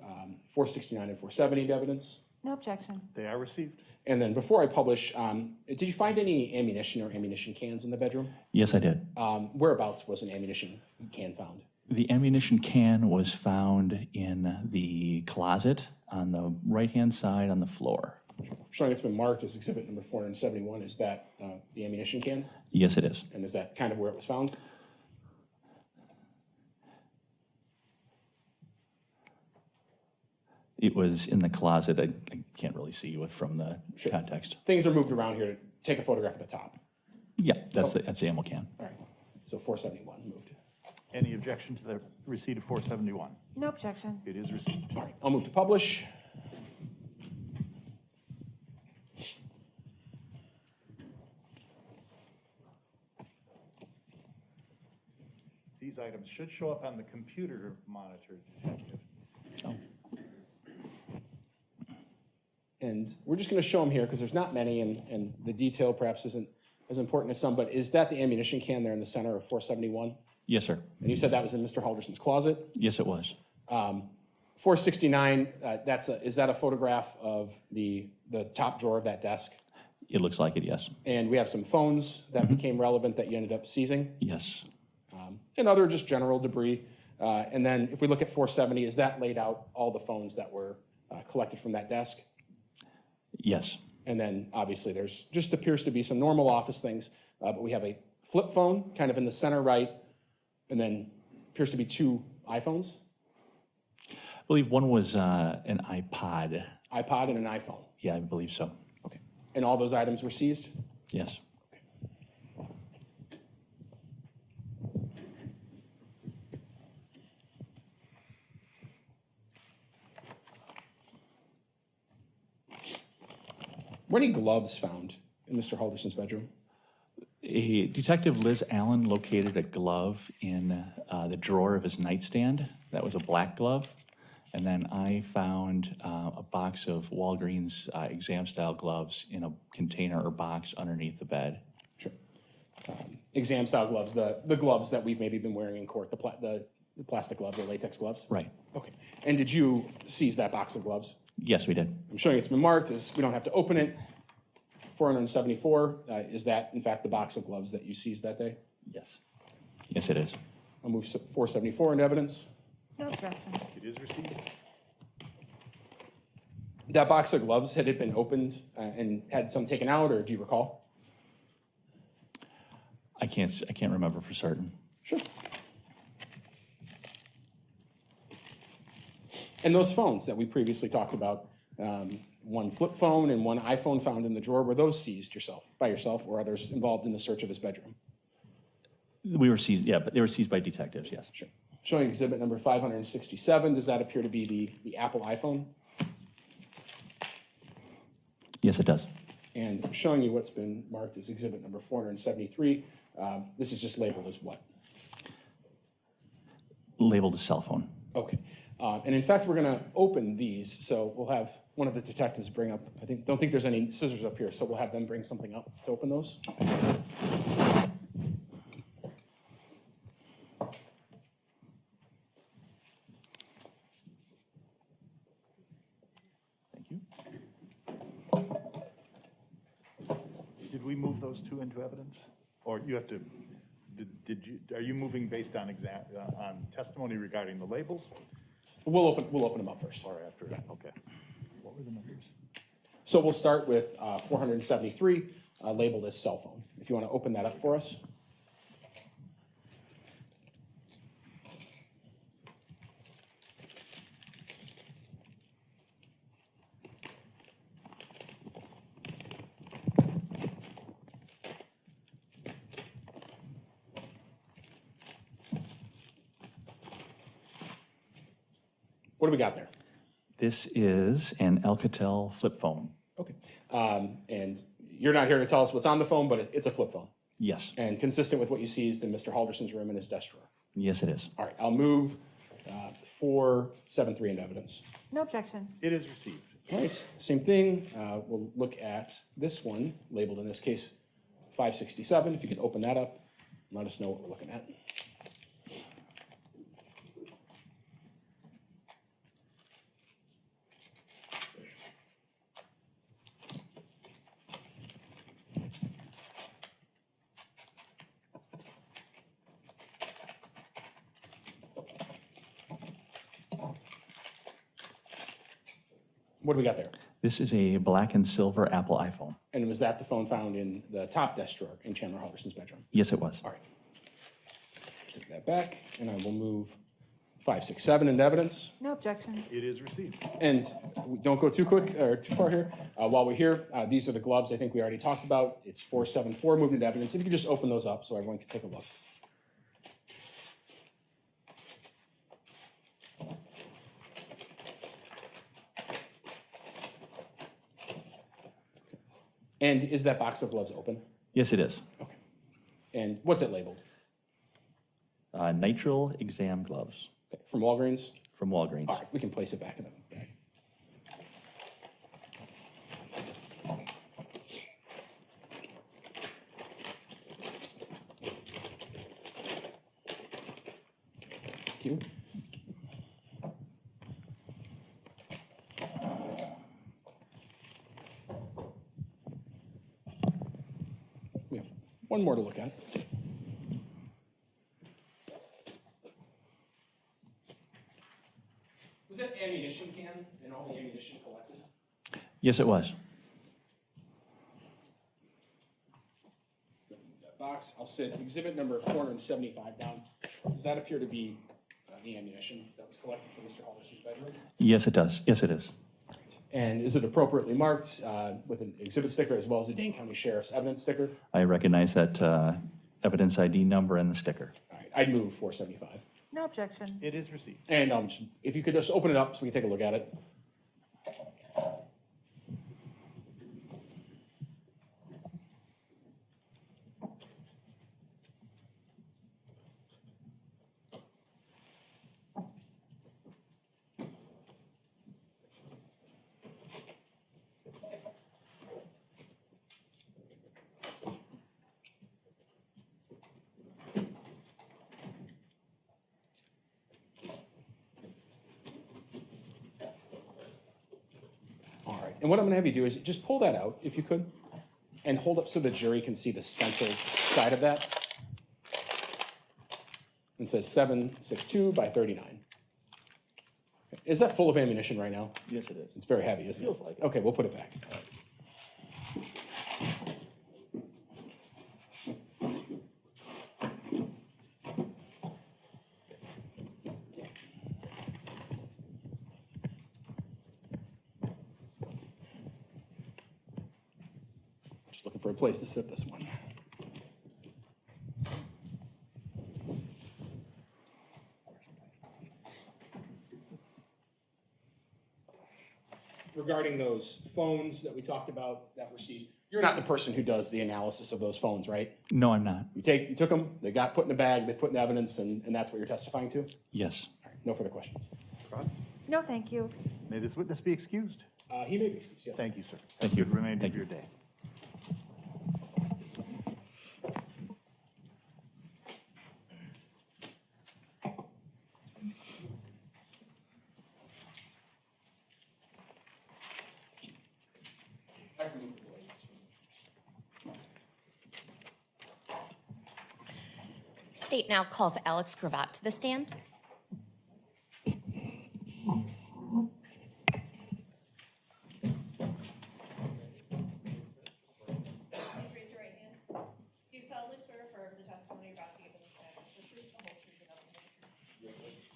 469 and 470 to evidence. No objection. They are received. And then before I publish, did you find any ammunition or ammunition cans in the bedroom? Yes, I did. Whereabouts was an ammunition can found? The ammunition can was found in the closet on the right-hand side on the floor. Showing it's been marked as exhibit number 471. Is that the ammunition can? Yes, it is. And is that kind of where it was found? It was in the closet. I can't really see from the context. Things are moved around here to take a photograph of the top. Yeah, that's the ammo can. All right. So 471 moved. Any objection to the receipt of 471? No objection. It is received. All right. I'll move to publish. These items should show up on the computer monitor, Detective. Oh. And we're just going to show them here because there's not many, and the detail perhaps isn't as important as some, but is that the ammunition can there in the center of 471? Yes, sir. And you said that was in Mr. Halderson's closet? Yes, it was. 469, is that a photograph of the top drawer of that desk? It looks like it, yes. And we have some phones that became relevant that you ended up seizing, Yes. and other just general debris. And then if we look at 470, is that laid out all the phones that were collected from that desk? Yes. And then obviously there's just appears to be some normal office things, but we have a flip phone kind of in the center right, and then appears to be two iPhones, I believe one was an iPod. iPod and an iPhone. Yeah, I believe so. Okay. And all those items were seized? Yes. Were any gloves found in Mr. Halderson's bedroom? A Detective Liz Allen located a glove in the drawer of his nightstand. That was a black glove. And then I found a box of Walgreens exam-style gloves in a container or box underneath the bed. Sure. Exam-style gloves, the gloves that we've maybe been wearing in court, the plastic gloves, the latex gloves? Right. Okay. And did you seize that box of gloves? Yes, we did. I'm showing it's been marked as we don't have to open it. 474, is that in fact the box of gloves that you seized that day? Yes. Yes, it is. I'll move 474 into evidence. No objection. It is received. That box of gloves, had it been opened and had some taken out, or do you recall? I can't remember for certain. Sure. And those phones that we previously talked about, one flip phone and one iPhone found in the drawer, were those seized by yourself, or others involved in the search of his bedroom? We were seized, yeah, but they were seized by detectives, yes. Sure. Showing exhibit number 567, does that appear to be the Apple iPhone? Yes, it does. And I'm showing you what's been marked as exhibit number 473. This is just labeled as what? Labeled as cell phone. Okay. And in fact, we're going to open these. So we'll have one of the detectives bring up, don't think there's any scissors up here, so we'll have them bring something up to open those. Thank you. Did we move those two into evidence? Or you have to, are you moving based on on testimony regarding the labels? We'll open them up first. Or after, okay. What were the numbers? So we'll start with 473, labeled as cell phone. If you want to open that up for us. What do we got there? This is an Alcatel flip phone. Okay. And you're not here to tell us what's on the phone, but it's a flip phone. Yes. And consistent with what you seized in Mr. Halderson's room in his desk drawer. Yes, it is. All right, I'll move 473 into evidence. No objection. It is received. All right, same thing. We'll look at this one, labeled in this case 567. If you could open that up, let us know what we're looking at. What do we got there? This is a black and silver Apple iPhone. And was that the phone found in the top desk drawer in Chandler Halderson's bedroom? Yes, it was. All right. Take that back, and I will move 567 into evidence. No objection. It is received. And don't go too quick or too far here. While we're here, these are the gloves I think we already talked about. It's 474 moved into evidence. If you could just open those up so everyone can take a look. And is that box of gloves open? Yes, it is. Okay. And what's it labeled? Nitrile exam gloves Okay. From Walgreens? from Walgreens. All right, we can place it back in the bag. Thank you. We have one more to look at. Was that ammunition can and all the ammunition collected? Yes, it was. That box, I'll sit exhibit number 475 down. Does that appear to be the ammunition that was collected from Mr. Halderson's bedroom? Yes, it does. Yes, it is. And is it appropriately marked with an exhibit sticker as well as a Dane County Sheriff's evidence sticker? I recognize that evidence ID number and the sticker. All right, I'd move 475. No objection. It is received. And if you could just open it up so we can take a look at it. And what I'm gonna have you do is just pull that out, if you could, and hold up so the jury can see the stenciled side of that. It says 762 by 39. Is that full of ammunition right now? Yes, it is. It's very heavy, isn't it? Feels like it. Okay, we'll put it back. Just looking for a place to sit this one. Regarding those phones that we talked about that were seized, you're not the person who does the analysis of those phones, right? No, I'm not. You took them, they got put in the bag, they put in evidence, and that's what you're testifying to? All Yes. right, no further questions. No, thank you. May this witness be excused? He may be excused, yes. Thank you, sir. Thank you. Have a good remainder Thank of your you. day. I can move the blades. State now calls Alex Gravatt to the stand. Please raise your right hand. Do you solemnly swear or affirm the testimony you're about to give in this matter is the truth, the whole truth, and nothing but the truth?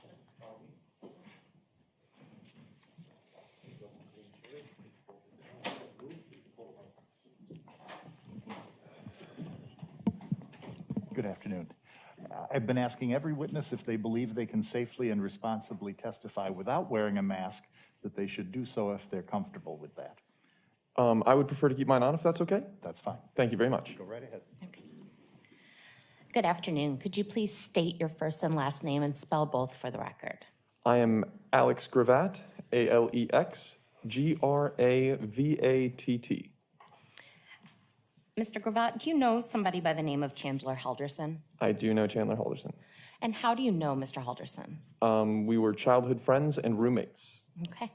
Good afternoon. I've been asking every witness if they believe they can safely and responsibly testify without wearing a mask, that they should do so if they're comfortable with that. I would prefer to keep mine on if that's okay. That's fine. Thank you very much. Go right ahead. Good afternoon. Could you please state your first and last name and spell both for the record? I am Alex Gravatt, AlexGravatt. Mr. Gravatt, do you know somebody by the name of Chandler Halderson? I do know Chandler Halderson. And how do you know Mr. Halderson? We were childhood friends and roommates. Okay.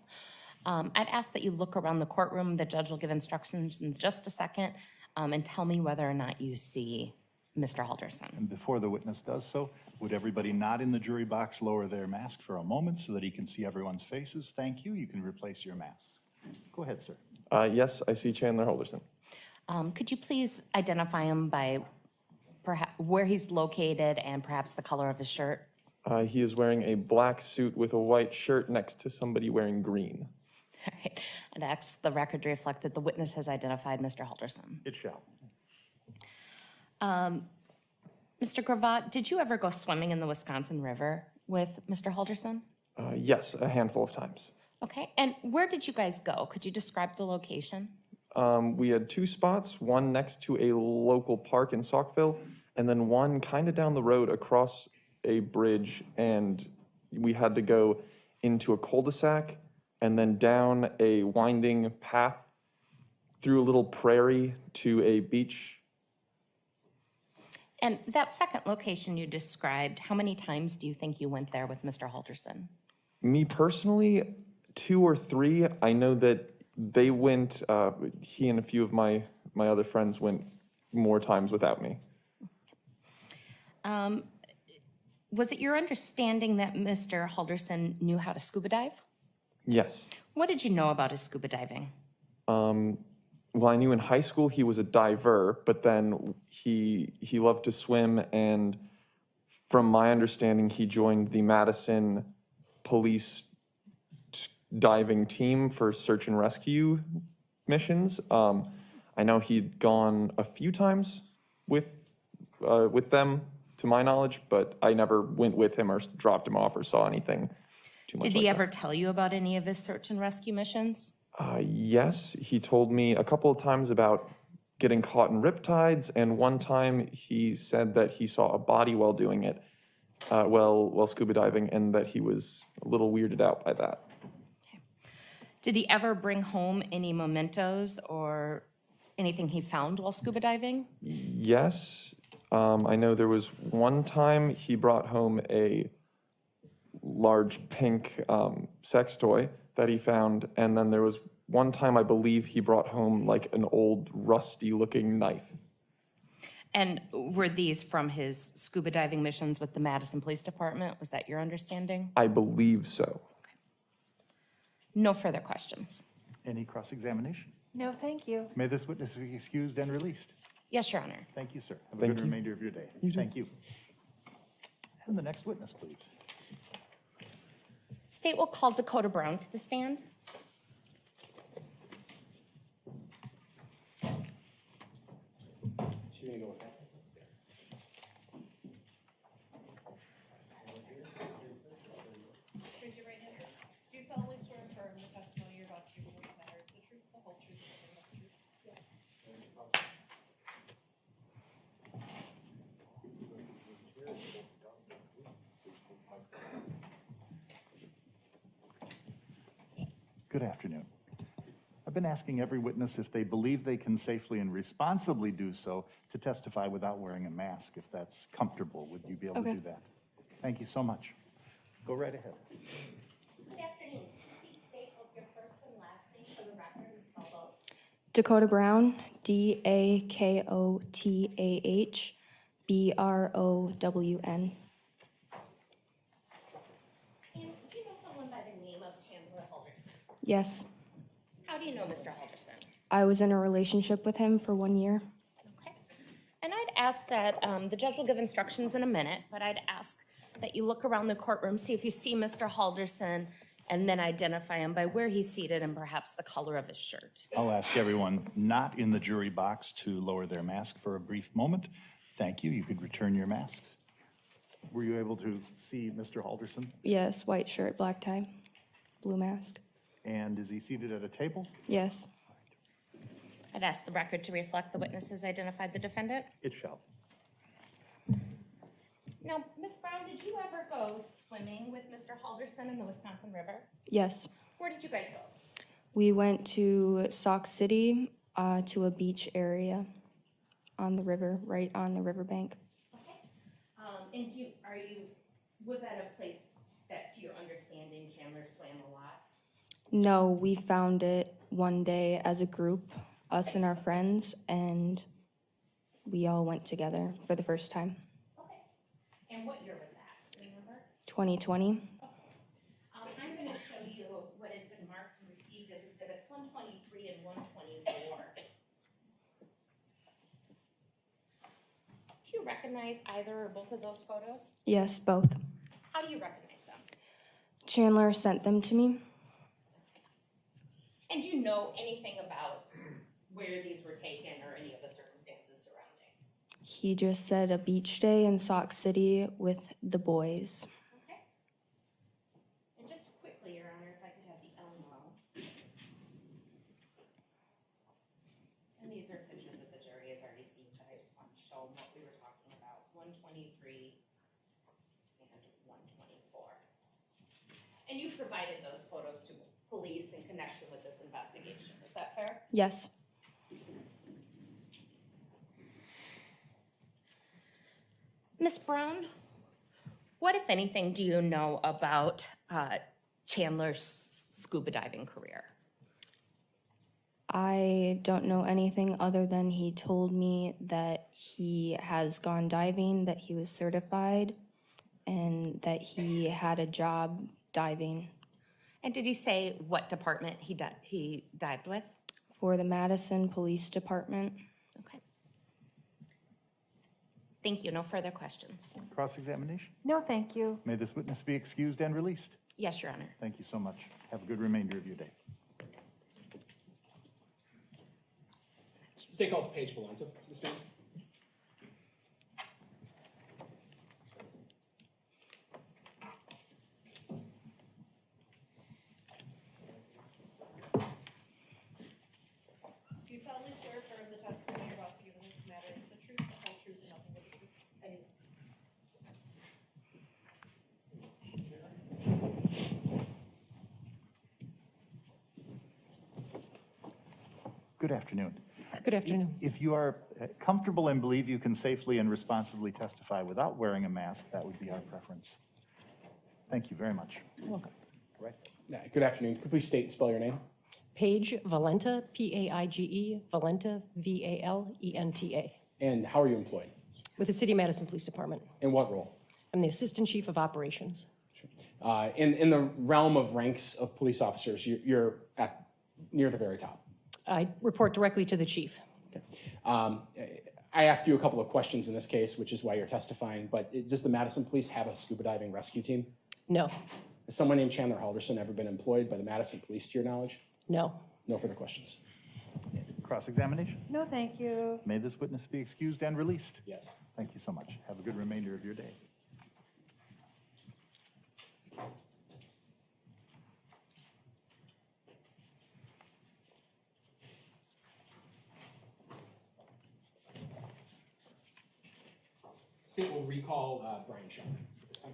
I'd ask that you look around the courtroom. The judge will give instructions in just a second, and tell me whether or not you see Mr. Halderson. And before the witness does so, would everybody not in the jury box lower their mask for a moment so that he can see everyone's faces? Thank you. You can replace your masks. Go ahead, sir. Yes, I see Chandler Halderson. Could you please identify him by perhaps where he's located and perhaps the color of his shirt? He is wearing a black suit with a white shirt next to somebody wearing green. All right. I'd ask the record to reflect that the witness has identified Mr. Halderson. It shall. Mr. Gravatt, did you ever go swimming in the Wisconsin River with Mr. Halderson? Yes, a handful of times. Okay. And where did you guys go? Could you describe the location? We had two spots, one next to a local park in Saukville, and then one kind of down the road across a bridge, and we had to go into a cul-de-sac and then down a winding path through a little prairie to a beach. And that second location you described, how many times do you think you went there with Mr. Halderson? Me personally, 2 or 3. I know that they went, he and a few of my other friends went more times without me. Was it your understanding that Mr. Halderson knew how to scuba dive? Yes. What did you know about his scuba diving? Well, I knew in high school he was a diver, but then he loved to swim, and from my understanding, he joined the Madison police diving team for search and rescue missions. I know he'd gone a few times with them, to my knowledge, but I never went with him or dropped him off or saw anything too much. Did like he that. ever tell you about any of his search and rescue missions? Yes, he told me a couple of times about getting caught in riptides, and one time he said that he saw a body while doing it, while scuba diving, and that he was a little weirded out by that. Did he ever bring home any mementos or anything he found while scuba diving? Yes, I know there was one time he brought home a large pink sex toy that he found, and then there was one time I believe he brought home like an old rusty looking knife. And were these from his scuba diving missions with the Madison Police Department? Was that your understanding? I believe so. No further questions. Any cross-examination? No, thank you. May this witness be excused and released. Yes, Your Honor. Thank you, sir. Have a Thank good you. remainder of your day. Thank you. And the next witness, please. State will call Dakotah Brown to the stand. Raise your right hand. Do you solemnly swear or affirm the testimony you're about to give in this matter is the truth, the whole truth, and nothing but the truth? Good afternoon. I've been asking every witness if they believe they can safely and responsibly do so to testify without wearing a mask, if that's comfortable. Would you be able to do that? Thank you so much. Go right ahead. Good afternoon. Please state both your first and last name for the record and spell out. Dakotah Brown, DAKOTAH BROWN. And do you know someone by the name of Chandler Halderson? Yes, How do you know Mr. Halderson? I was in a relationship with him for 1 year. Okay. And I'd ask that, the judge will give instructions in a minute, but I'd ask that you look around the courtroom, see if you see Mr. Halderson, and then identify him by where he's seated and perhaps the color of his shirt. I'll ask everyone not in the jury box to lower their mask for a brief moment. Thank you. You could return your masks. Were you able to see Mr. Halderson? Yes, white shirt, black tie, blue mask. And is he seated at a table? Yes, I'd ask the record to reflect the witnesses identified the defendant. It shall. Now, Ms. Brown, did you ever go swimming with Mr. Halderson in the Wisconsin River? Yes. Where did you guys go? We went to Sauk City to a beach area on the river, right on the riverbank. Okay. And was that a place that, to your understanding, Chandler swam a lot? No, we found it one day as a group, us and our friends, and we all went together for the first time. Okay. And what year was that? Do you remember? 2020. I'm going to show you what has been marked and received as exhibits 123 and 124. Do you recognize either or both of those photos? Yes, both. How do you recognize them? Chandler sent them to me. And do you know anything about where these were taken or any of the circumstances surrounding? He just said a beach day in Sauk City with the boys. Okay. And just quickly, Your Honor, if I could have the Elmo. And these are pictures that the jury has already seen, but I just want to show them what we were talking about. 123 and 124. And you provided those photos to police in connection with this investigation. Is that fair? Yes. Ms. Brown, what, if anything, do you know about Chandler's scuba diving career? I don't know anything other than he told me that he has gone diving, that he was certified, and that he had a job diving. And did he say what department he dived with? For the Madison Police Department. Okay. Thank you. No further questions. Cross-examination? No, thank you. May this witness be excused and released. Yes, Your Honor. Thank you so much. Have a good remainder of your day. State calls Paige Valenta to the stand. Do you solemnly swear affirm the testimony you're about to give in this matter is the truth, the whole truth, and nothing but the truth? I do. Good afternoon. Good afternoon. If you are comfortable and believe you can safely and responsibly testify without wearing a mask, that would be our preference. Thank you very much. You're welcome. Right. Yeah, good afternoon. Could you please state and spell your name? Paige Valenta, Paige, Valenta, Valenta. And how are you employed? With the City of Madison Police Department. In what role? I'm the Assistant Chief of Operations. In the realm of ranks of police officers, you're at near the very top. I report directly to the chief. Okay. I asked you a couple of questions in this case, which is why you're testifying, but does the Madison Police have a scuba diving rescue team? No, Has someone named Chandler Halderson ever been employed by the Madison Police to your knowledge? no. No further questions. Cross-examination? No, thank you. May this witness be excused and released. Yes. Thank you so much. Have a good remainder of your day. State will recall Brian Schun at this time.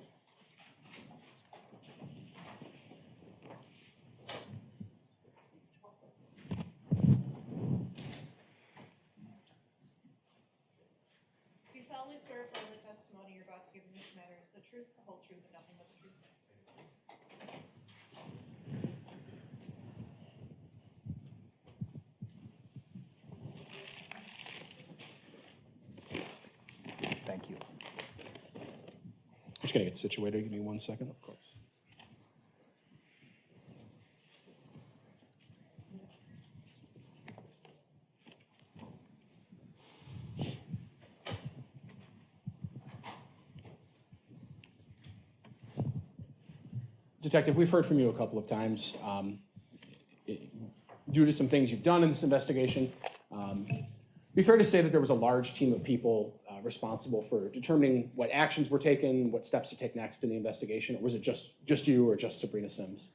Do you solemnly swear affirm the testimony you're about to give in this matter is the truth, the whole truth, and nothing but the truth? Thank you. I'm just going to get situated. Give me 1 second. Of course. Detective, we've heard from you a couple of times. Due to some things you've done in this investigation, be fair to say that there was a large team of people responsible for determining what actions were taken, what steps to take next in the investigation, or was it just you or just Sabrina Sims?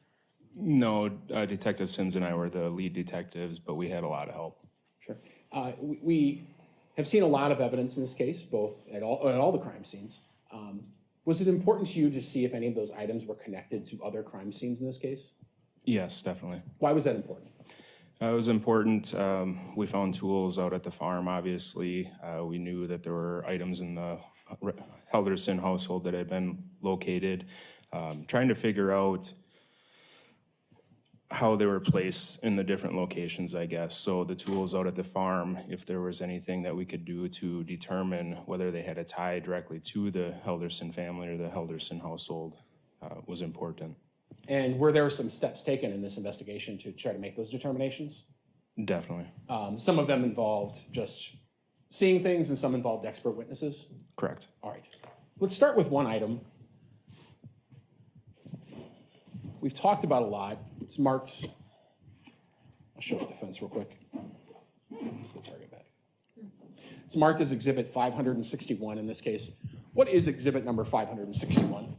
No, Detective Sims and I were the lead detectives, but we had a lot of help. Sure. We have seen a lot of evidence in this case, both at all the crime scenes. Was it important to you to see if any of those items were connected to other crime scenes in this case? Yes, definitely. Why was that important? It was important. We found tools out at the farm, obviously. We knew that there were items in the Halderson household that had been located. Trying to figure out how they were placed in the different locations, I guess. So the tools out at the farm, if there was anything that we could do to determine whether they had a tie directly to the Halderson family or the Halderson household was important. And were there some steps taken in this investigation to try to make those determinations? Definitely. Some of them involved just seeing things and some involved expert witnesses? Correct. All right. Let's start with one item. We've talked about a lot. It's marked, I'll show you the fence real quick. It's the target bag. It's marked as exhibit 561 in this case. What is exhibit number 561?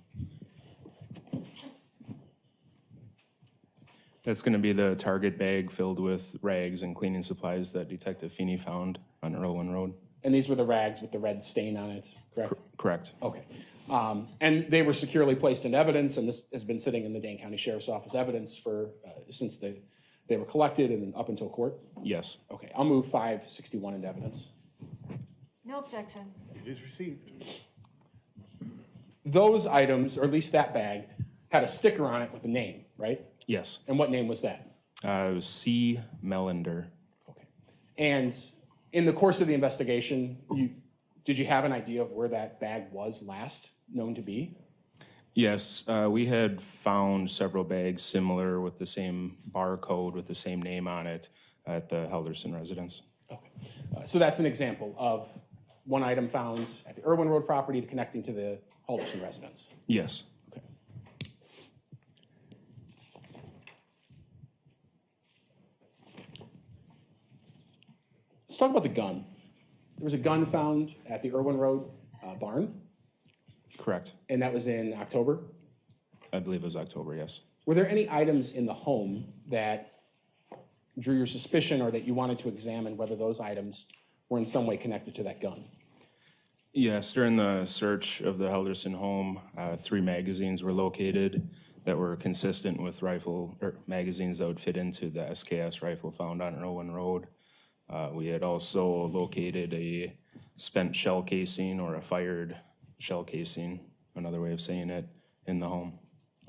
That's going to be the target bag filled with rags and cleaning supplies that Detective Feeney found on Irwin Road. And these were the rags with the red stain on it, correct? Correct. Okay. And they were securely placed in evidence, and this has been sitting in the Dane County Sheriff's Office evidence for since they were collected and up until court? Yes. Okay, I'll move 561 into evidence. No objection. It is received. Those items, or at least that bag, had a sticker on it with a name, right? Yes. And what name was that? It was C. Melander. Okay. And in the course of the investigation, did you have an idea of where that bag was last known to be? Yes, we had found several bags similar with the same barcode, with the same name on it at the Halderson residence. Okay. So that's an example of one item found at the Irwin Road property connecting to the Halderson residence. Yes. Okay. Let's talk about the gun. There was a gun found at the Irwin Road barn, Correct. and that was in October. I believe it was October, yes. Were there any items in the home that drew your suspicion or that you wanted to examine whether those items were in some way connected to that gun? Yes, during the search of the Halderson home, 3 magazines were located that were consistent with rifle, or magazines that would fit into the SKS rifle found on Irwin Road. We had also located a spent shell casing or a fired shell casing, another way of saying it, in the home.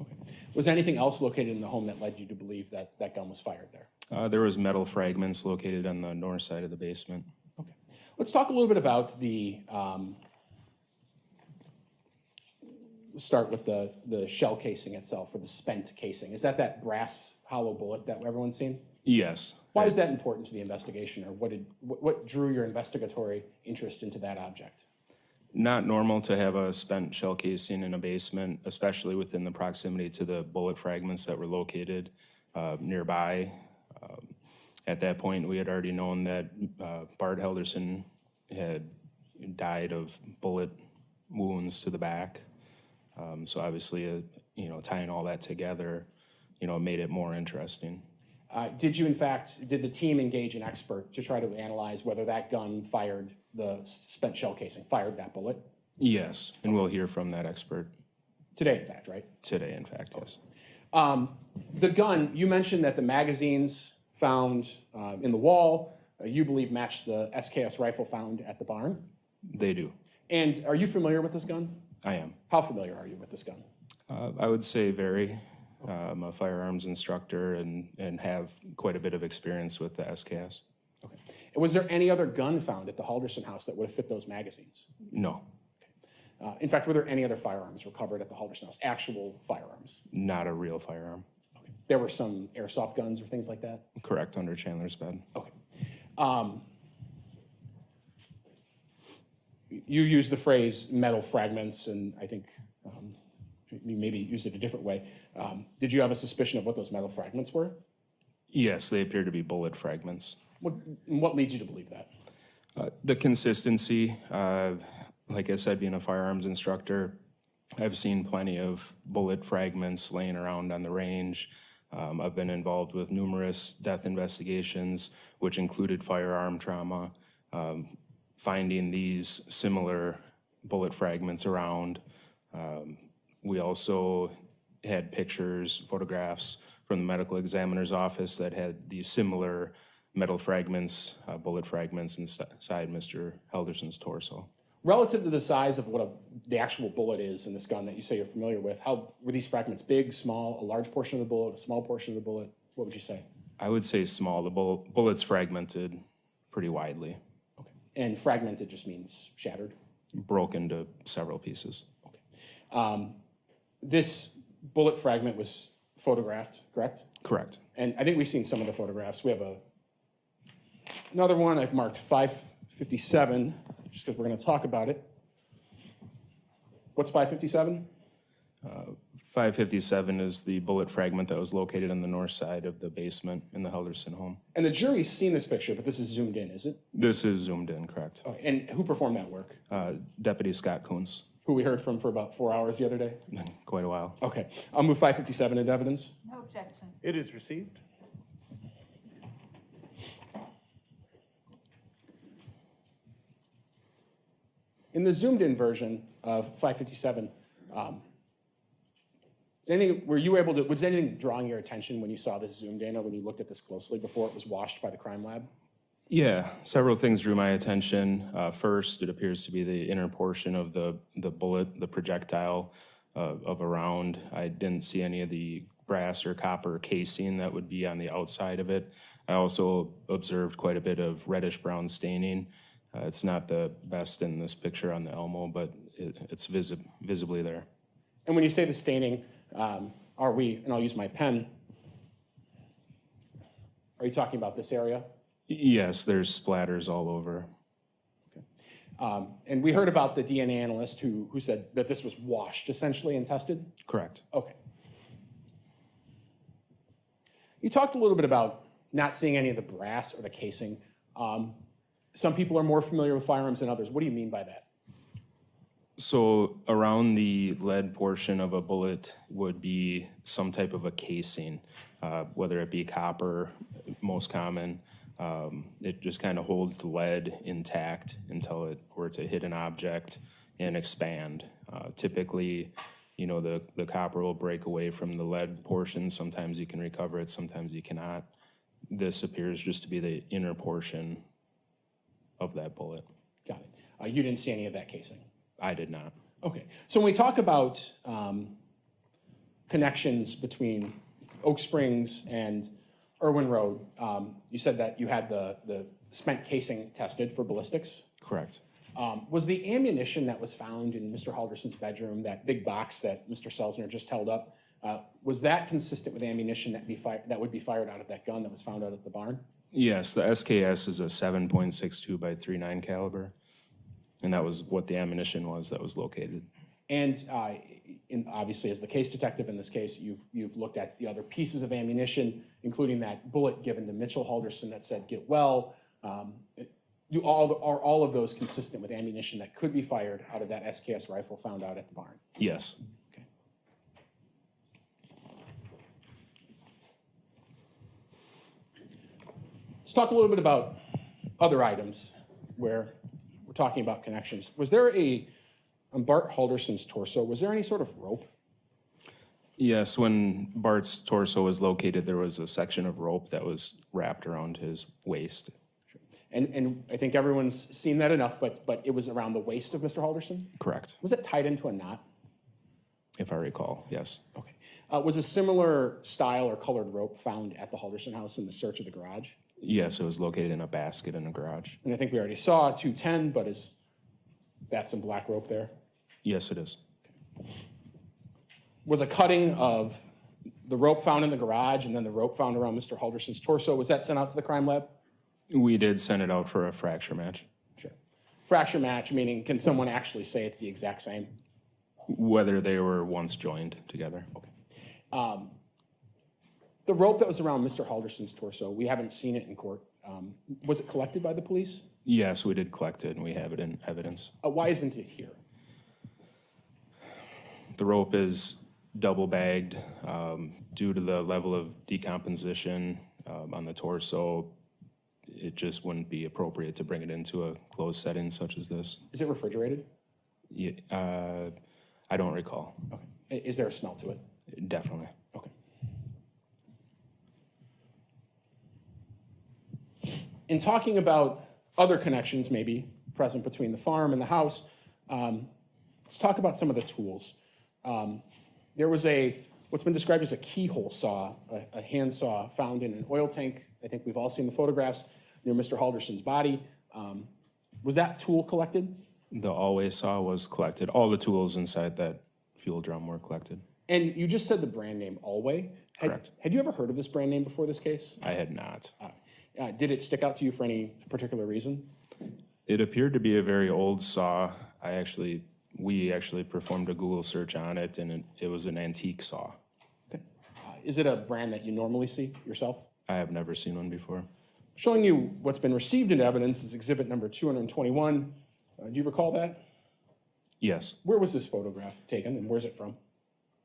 Okay. Was there anything else located in the home that led you to believe that that gun was fired there? There was metal fragments located on the north side of the basement. Okay. Let's talk a little bit about the, start with the shell casing itself, or the spent casing. Is that brass hollow bullet that everyone's seen? Yes. Why is that important to the investigation, or what drew your investigatory interest into that object? Not normal to have a spent shell casing in a basement, especially within the proximity to the bullet fragments that were located nearby. At that point, we had already known that Bart Halderson had died of bullet wounds to the back. So obviously, tying all that together, made it more interesting. Did the team engage an expert to try to analyze whether that gun fired the spent shell casing, fired that bullet? Yes, and we'll hear from that expert. Today, in fact, right? Today, in fact, yes. The gun, you mentioned that the magazines found in the wall, you believe matched the SKS rifle found at the barn? They do. And are you familiar with this gun? I am. How familiar are you with this gun? I would say very. I'm a firearms instructor and have quite a bit of experience with the SKS. Okay. And was there any other gun found at the Halderson house that would have fit those magazines? No. Okay. In fact, were there any other firearms recovered at the Halderson house? Actual firearms? Not a real firearm. Okay. There were some airsoft guns or things like that? Correct, under Chandler's bed. Okay. You used the phrase metal fragments, and I think you maybe used it a different way. Did you have a suspicion of what those metal fragments were? Yes, they appear to be bullet fragments. What leads you to believe that? The consistency, like I said, being a firearms instructor, I've seen plenty of bullet fragments laying around on the range. I've been involved with numerous death investigations, which included firearm trauma. Finding these similar bullet fragments around. We also had pictures, photographs from the medical examiner's office that had these similar metal fragments, bullet fragments inside Mr. Halderson's torso. Relative to the size of what the actual bullet is in this gun that you say you're familiar with, how were these fragments big, small, a large portion of the bullet, a small portion of the bullet? What would you say? I would say small. The bullet's fragmented pretty widely. Okay. And fragmented just means shattered? Broken to several pieces. Okay. This bullet fragment was photographed, correct? Correct. And I think we've seen some of the photographs. We have another one I've marked 557, just because we're going to talk about it. What's 557? 557 is the bullet fragment that was located on the north side of the basement in the Halderson home. And the jury's seen this picture, but this is zoomed in, is it? This is zoomed in, correct. Okay. And who performed that work? Deputy Scott Kuntz. Who we heard from for about 4 hours the other day? Quite a while. Okay. I'll move 557 into evidence. No objection. It is received. In the zoomed-in version of 557, was anything drawing your attention when you saw this zoomed in or when you looked at this closely before it was washed by the crime lab? Yeah, several things drew my attention. First, it appears to be the inner portion of the bullet, the projectile of a round. I didn't see any of the brass or copper casing that would be on the outside of it. I also observed quite a bit of reddish-brown staining. It's not the best in this picture on the Elmo, but it's visibly there. And when you say the staining, and I'll use my pen, are you talking about this area? Yes, there's splatters all over. Okay. And we heard about the DNA analyst who said that this was washed essentially and tested? Correct. Okay. You talked a little bit about not seeing any of the brass or the casing. Some people are more familiar with firearms than others. What do you mean by that? So around the lead portion of a bullet would be some type of a casing, whether it be copper, most common. It just kind of holds the lead intact until it were to hit an object and expand. Typically, the copper will break away from the lead portion. Sometimes you can recover it, sometimes you cannot. This appears just to be the inner portion of that bullet. Got it. You didn't see any of that casing? I did not. Okay. So when we talk about connections between Oak Springs and Irwin Road, you said that you had the spent casing tested for ballistics? Correct. Was the ammunition that was found in Mr. Halderson's bedroom, that big box that Mr. Seltzner just held up, was that consistent with ammunition that would be fired out of that gun that was found out at the barn? Yes, the SKS is a 7.62 by .39 caliber, and that was what the ammunition was that was located. And obviously, as the case detective in this case, you've looked at the other pieces of ammunition, including that bullet given to Mitchell Halderson that said "get well." Are all of those consistent with ammunition that could be fired out of that SKS rifle found out at the barn? Yes. Okay. Let's talk a little bit about other items where we're talking about connections. Was there on Bart Halderson's torso, was there any sort of rope? Yes, when Bart's torso was located, there was a section of rope that was wrapped around his waist. Sure. And I think everyone's seen that enough, but it was around the waist of Mr. Halderson? Correct. Was it tied into a knot? If I recall, yes. Okay. Was a similar style or colored rope found at the Halderson house in the search of the garage? Yes, it was located in a basket in a garage. And I think we already saw a 210, but is that some black rope there? Yes, it is. Okay. Was a cutting of the rope found in the garage and then the rope found around Mr. Halderson's torso, was that sent out to the crime lab? We did send it out for a fracture match. Sure. Fracture match, meaning can someone actually say it's the exact same? Whether they were once joined together. Okay. The rope that was around Mr. Halderson's torso, we haven't seen it in court. Was it collected by the police? Yes, we did collect it and we have it in evidence. Why isn't it here? The rope is double bagged due to the level of decomposition on the torso. It just wouldn't be appropriate to bring it into a closed setting such as this. Is it refrigerated? I don't recall. Okay. Is there a smell to it? Definitely. Okay. In talking about other connections maybe present between the farm and the house, let's talk about some of the tools. There was what's been described as a keyhole saw, a hand saw found in an oil tank. I think we've all seen the photographs near Mr. Halderson's body. Was that tool collected? The always saw was collected. All the tools inside that fuel drum were collected. And you just said the brand name Alway. Correct. Had you ever heard of this brand name before this case? I had not. Did it stick out to you for any particular reason? It appeared to be a very old saw. We actually performed a Google search on it, and it was an antique saw. Okay. Is it a brand that you normally see yourself? I have never seen one before. Showing you what's been received into evidence is exhibit number 221. Do you recall that? Yes. Where was this photograph taken and where's it from?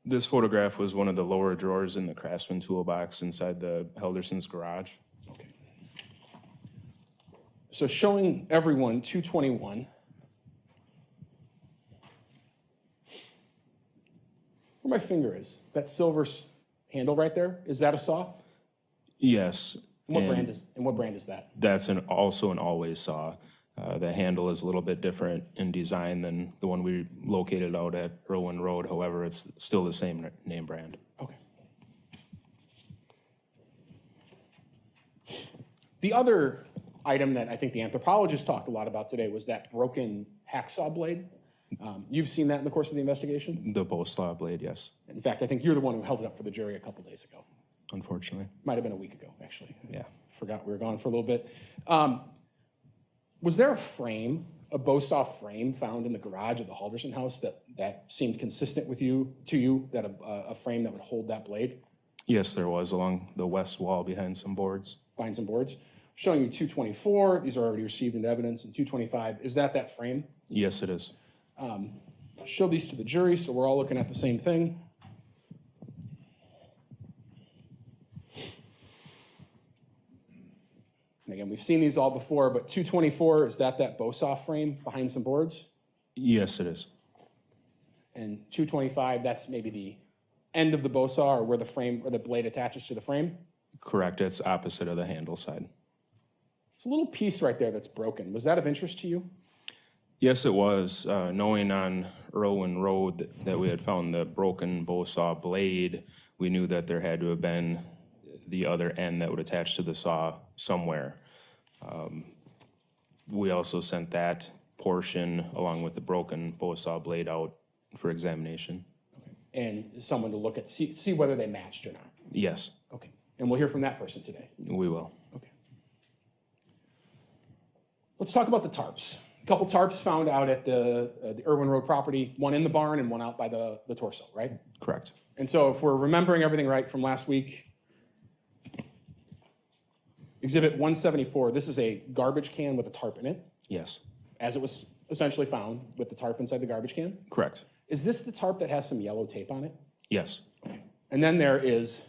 This photograph was one of the lower drawers in the Craftsman toolbox inside the Halderson's garage. Okay. So showing everyone 221. Where my finger is, that silver handle right there, is that a saw? Yes. And what brand is that? That's also an always saw. The handle is a little bit different in design than the one we located out at Irwin Road. However, it's still the same name brand. Okay. The other item that I think the anthropologist talked a lot about today was that broken hacksaw blade. You've seen that in the course of the investigation? The bow saw blade, yes. In fact, I think you're the one who held it up for the jury a couple days ago. Unfortunately. Might have been a week ago, actually. Yeah. Forgot we were gone for a little bit. Was there a frame, a bow saw frame found in the garage of the Halderson house that seemed consistent with you, that a frame that would hold that blade? Yes, there was along the west wall behind some boards. Behind some boards? Showing you 224, these are already received into evidence, and 225, is that frame? Yes, it is. I'll show these to the jury so we're all looking at the same thing. And again, we've seen these all before, but 224, is that bow saw frame behind some boards? Yes, it is. And 225, that's maybe the end of the bow saw or where the frame or the blade attaches to the frame? Correct. It's opposite of the handle side. There's a little piece right there that's broken. Was that of interest to you? Yes, it was. Knowing on Irwin Road that we had found the broken bow saw blade, we knew that there had to have been the other end that would attach to the saw somewhere. We also sent that portion along with the broken bow saw blade out for examination. Okay. And someone to look at, see whether they matched or not? Yes. Okay. And we'll hear from that person today? We will. Okay. Let's talk about the tarps. A couple tarps found out at the Irwin Road property, one in the barn and one out by the torso, right? Correct. And so if we're remembering everything right from last week, Exhibit 174, this is a garbage can with a tarp in it, Yes. as it was essentially found with the tarp inside the garbage can. Correct. Is this the tarp that has some yellow tape on it? Yes. Okay. And then there is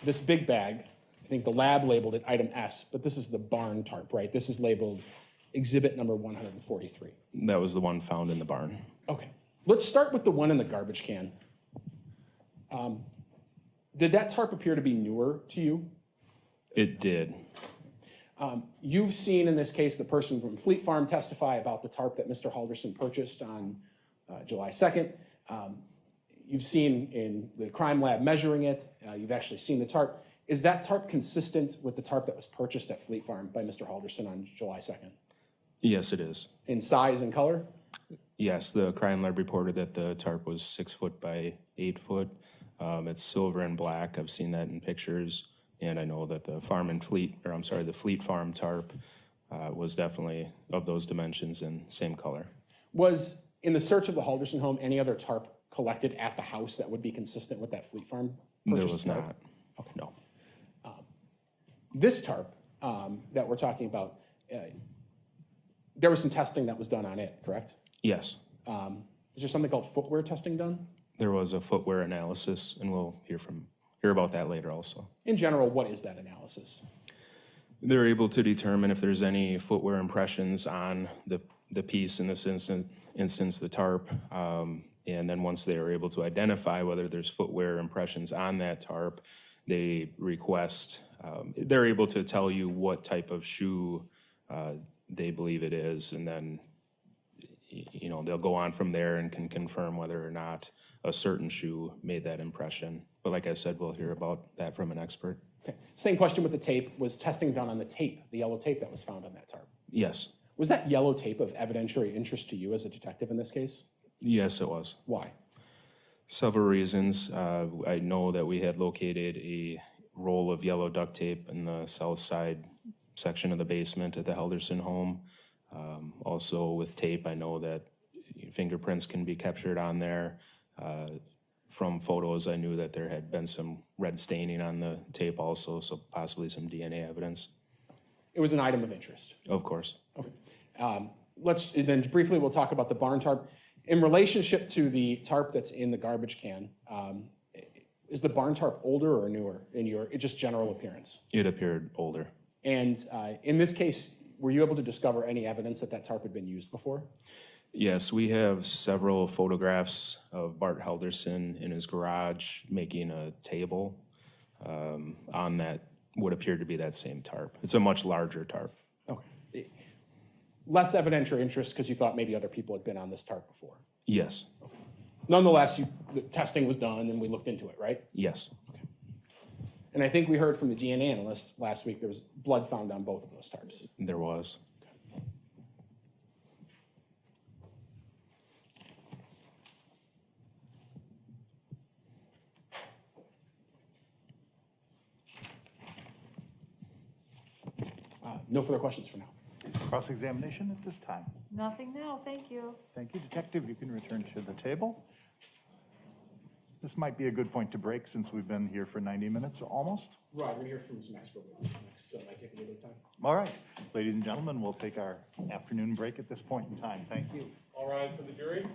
this big bag. I think the lab labeled it item S, but this is the barn tarp, right? This is labeled exhibit number 143. That was the one found in the barn. Okay. Let's start with the one in the garbage can. Did that tarp appear to be newer to you? It did. You've seen in this case the person from Fleet Farm testify about the tarp that Mr. Halderson purchased on July 2nd. You've seen in the crime lab measuring it. You've actually seen the tarp. Is that tarp consistent with the tarp that was purchased at Fleet Farm by Mr. Halderson on July 2nd? Yes, it is. In size and color? Yes, the crime lab reported that the tarp was 6 foot by 8 foot. It's silver and black. I've seen that in pictures. And I know that the the Fleet Farm tarp was definitely of those dimensions and same color. Was, in the search of the Halderson home, any other tarp collected at the house that would be consistent with that Fleet Farm purchase? There was tarp? not. Okay. No. This tarp that we're talking about, there was some testing that was done on it, correct? Yes. Is there something called footwear testing done? There was a footwear analysis, and we'll hear about that later also. In general, what is that analysis? They're able to determine if there's any footwear impressions on the piece, in this instance, instance the tarp. And then once they are able to identify whether there's footwear impressions on that tarp, they request, they're able to tell you what type of shoe they believe it is, and then they'll go on from there and can confirm whether or not a certain shoe made that impression. But like I said, we'll hear about that from an expert. Okay. Same question with the tape. Was testing done on the tape, the yellow tape that was found on that tarp? Yes. Was that yellow tape of evidentiary interest to you as a detective in this case? Yes, it was. Why? Several reasons. I know that we had located a roll of yellow duct tape in the south side section of the basement at the Halderson home. Also with tape, I know that fingerprints can be captured on there. From photos, I knew that there had been some red staining on the tape also, so possibly some DNA evidence. It was an item of interest. Of course. Okay. Let's then briefly, we'll talk about the barn tarp. In relationship to the tarp that's in the garbage can, is the barn tarp older or newer in your just general appearance? It appeared older. And in this case, were you able to discover any evidence that that tarp had been used before? Yes, we have several photographs of Bart Halderson in his garage making a table on that would appear to be that same tarp. It's a much larger tarp. Okay. Less evidentiary interest because you thought maybe other people had been on this tarp before? Yes. Okay. Nonetheless, the testing was done and we looked into it, right? Yes. Okay. And I think we heard from the DNA analyst last week there was blood found on both of those tarps. There was. No further questions for now. Cross-examination at this time. Nothing now, thank you. Thank you, Detective. You can return to the table. This might be a good point to break since we've been here for 90 minutes, almost. Right, we're going to hear from some expert witnesses next, so it might take a little bit of time. All right, ladies and gentlemen, we'll take our afternoon break at this point in time. Thank you. All rise for the jury.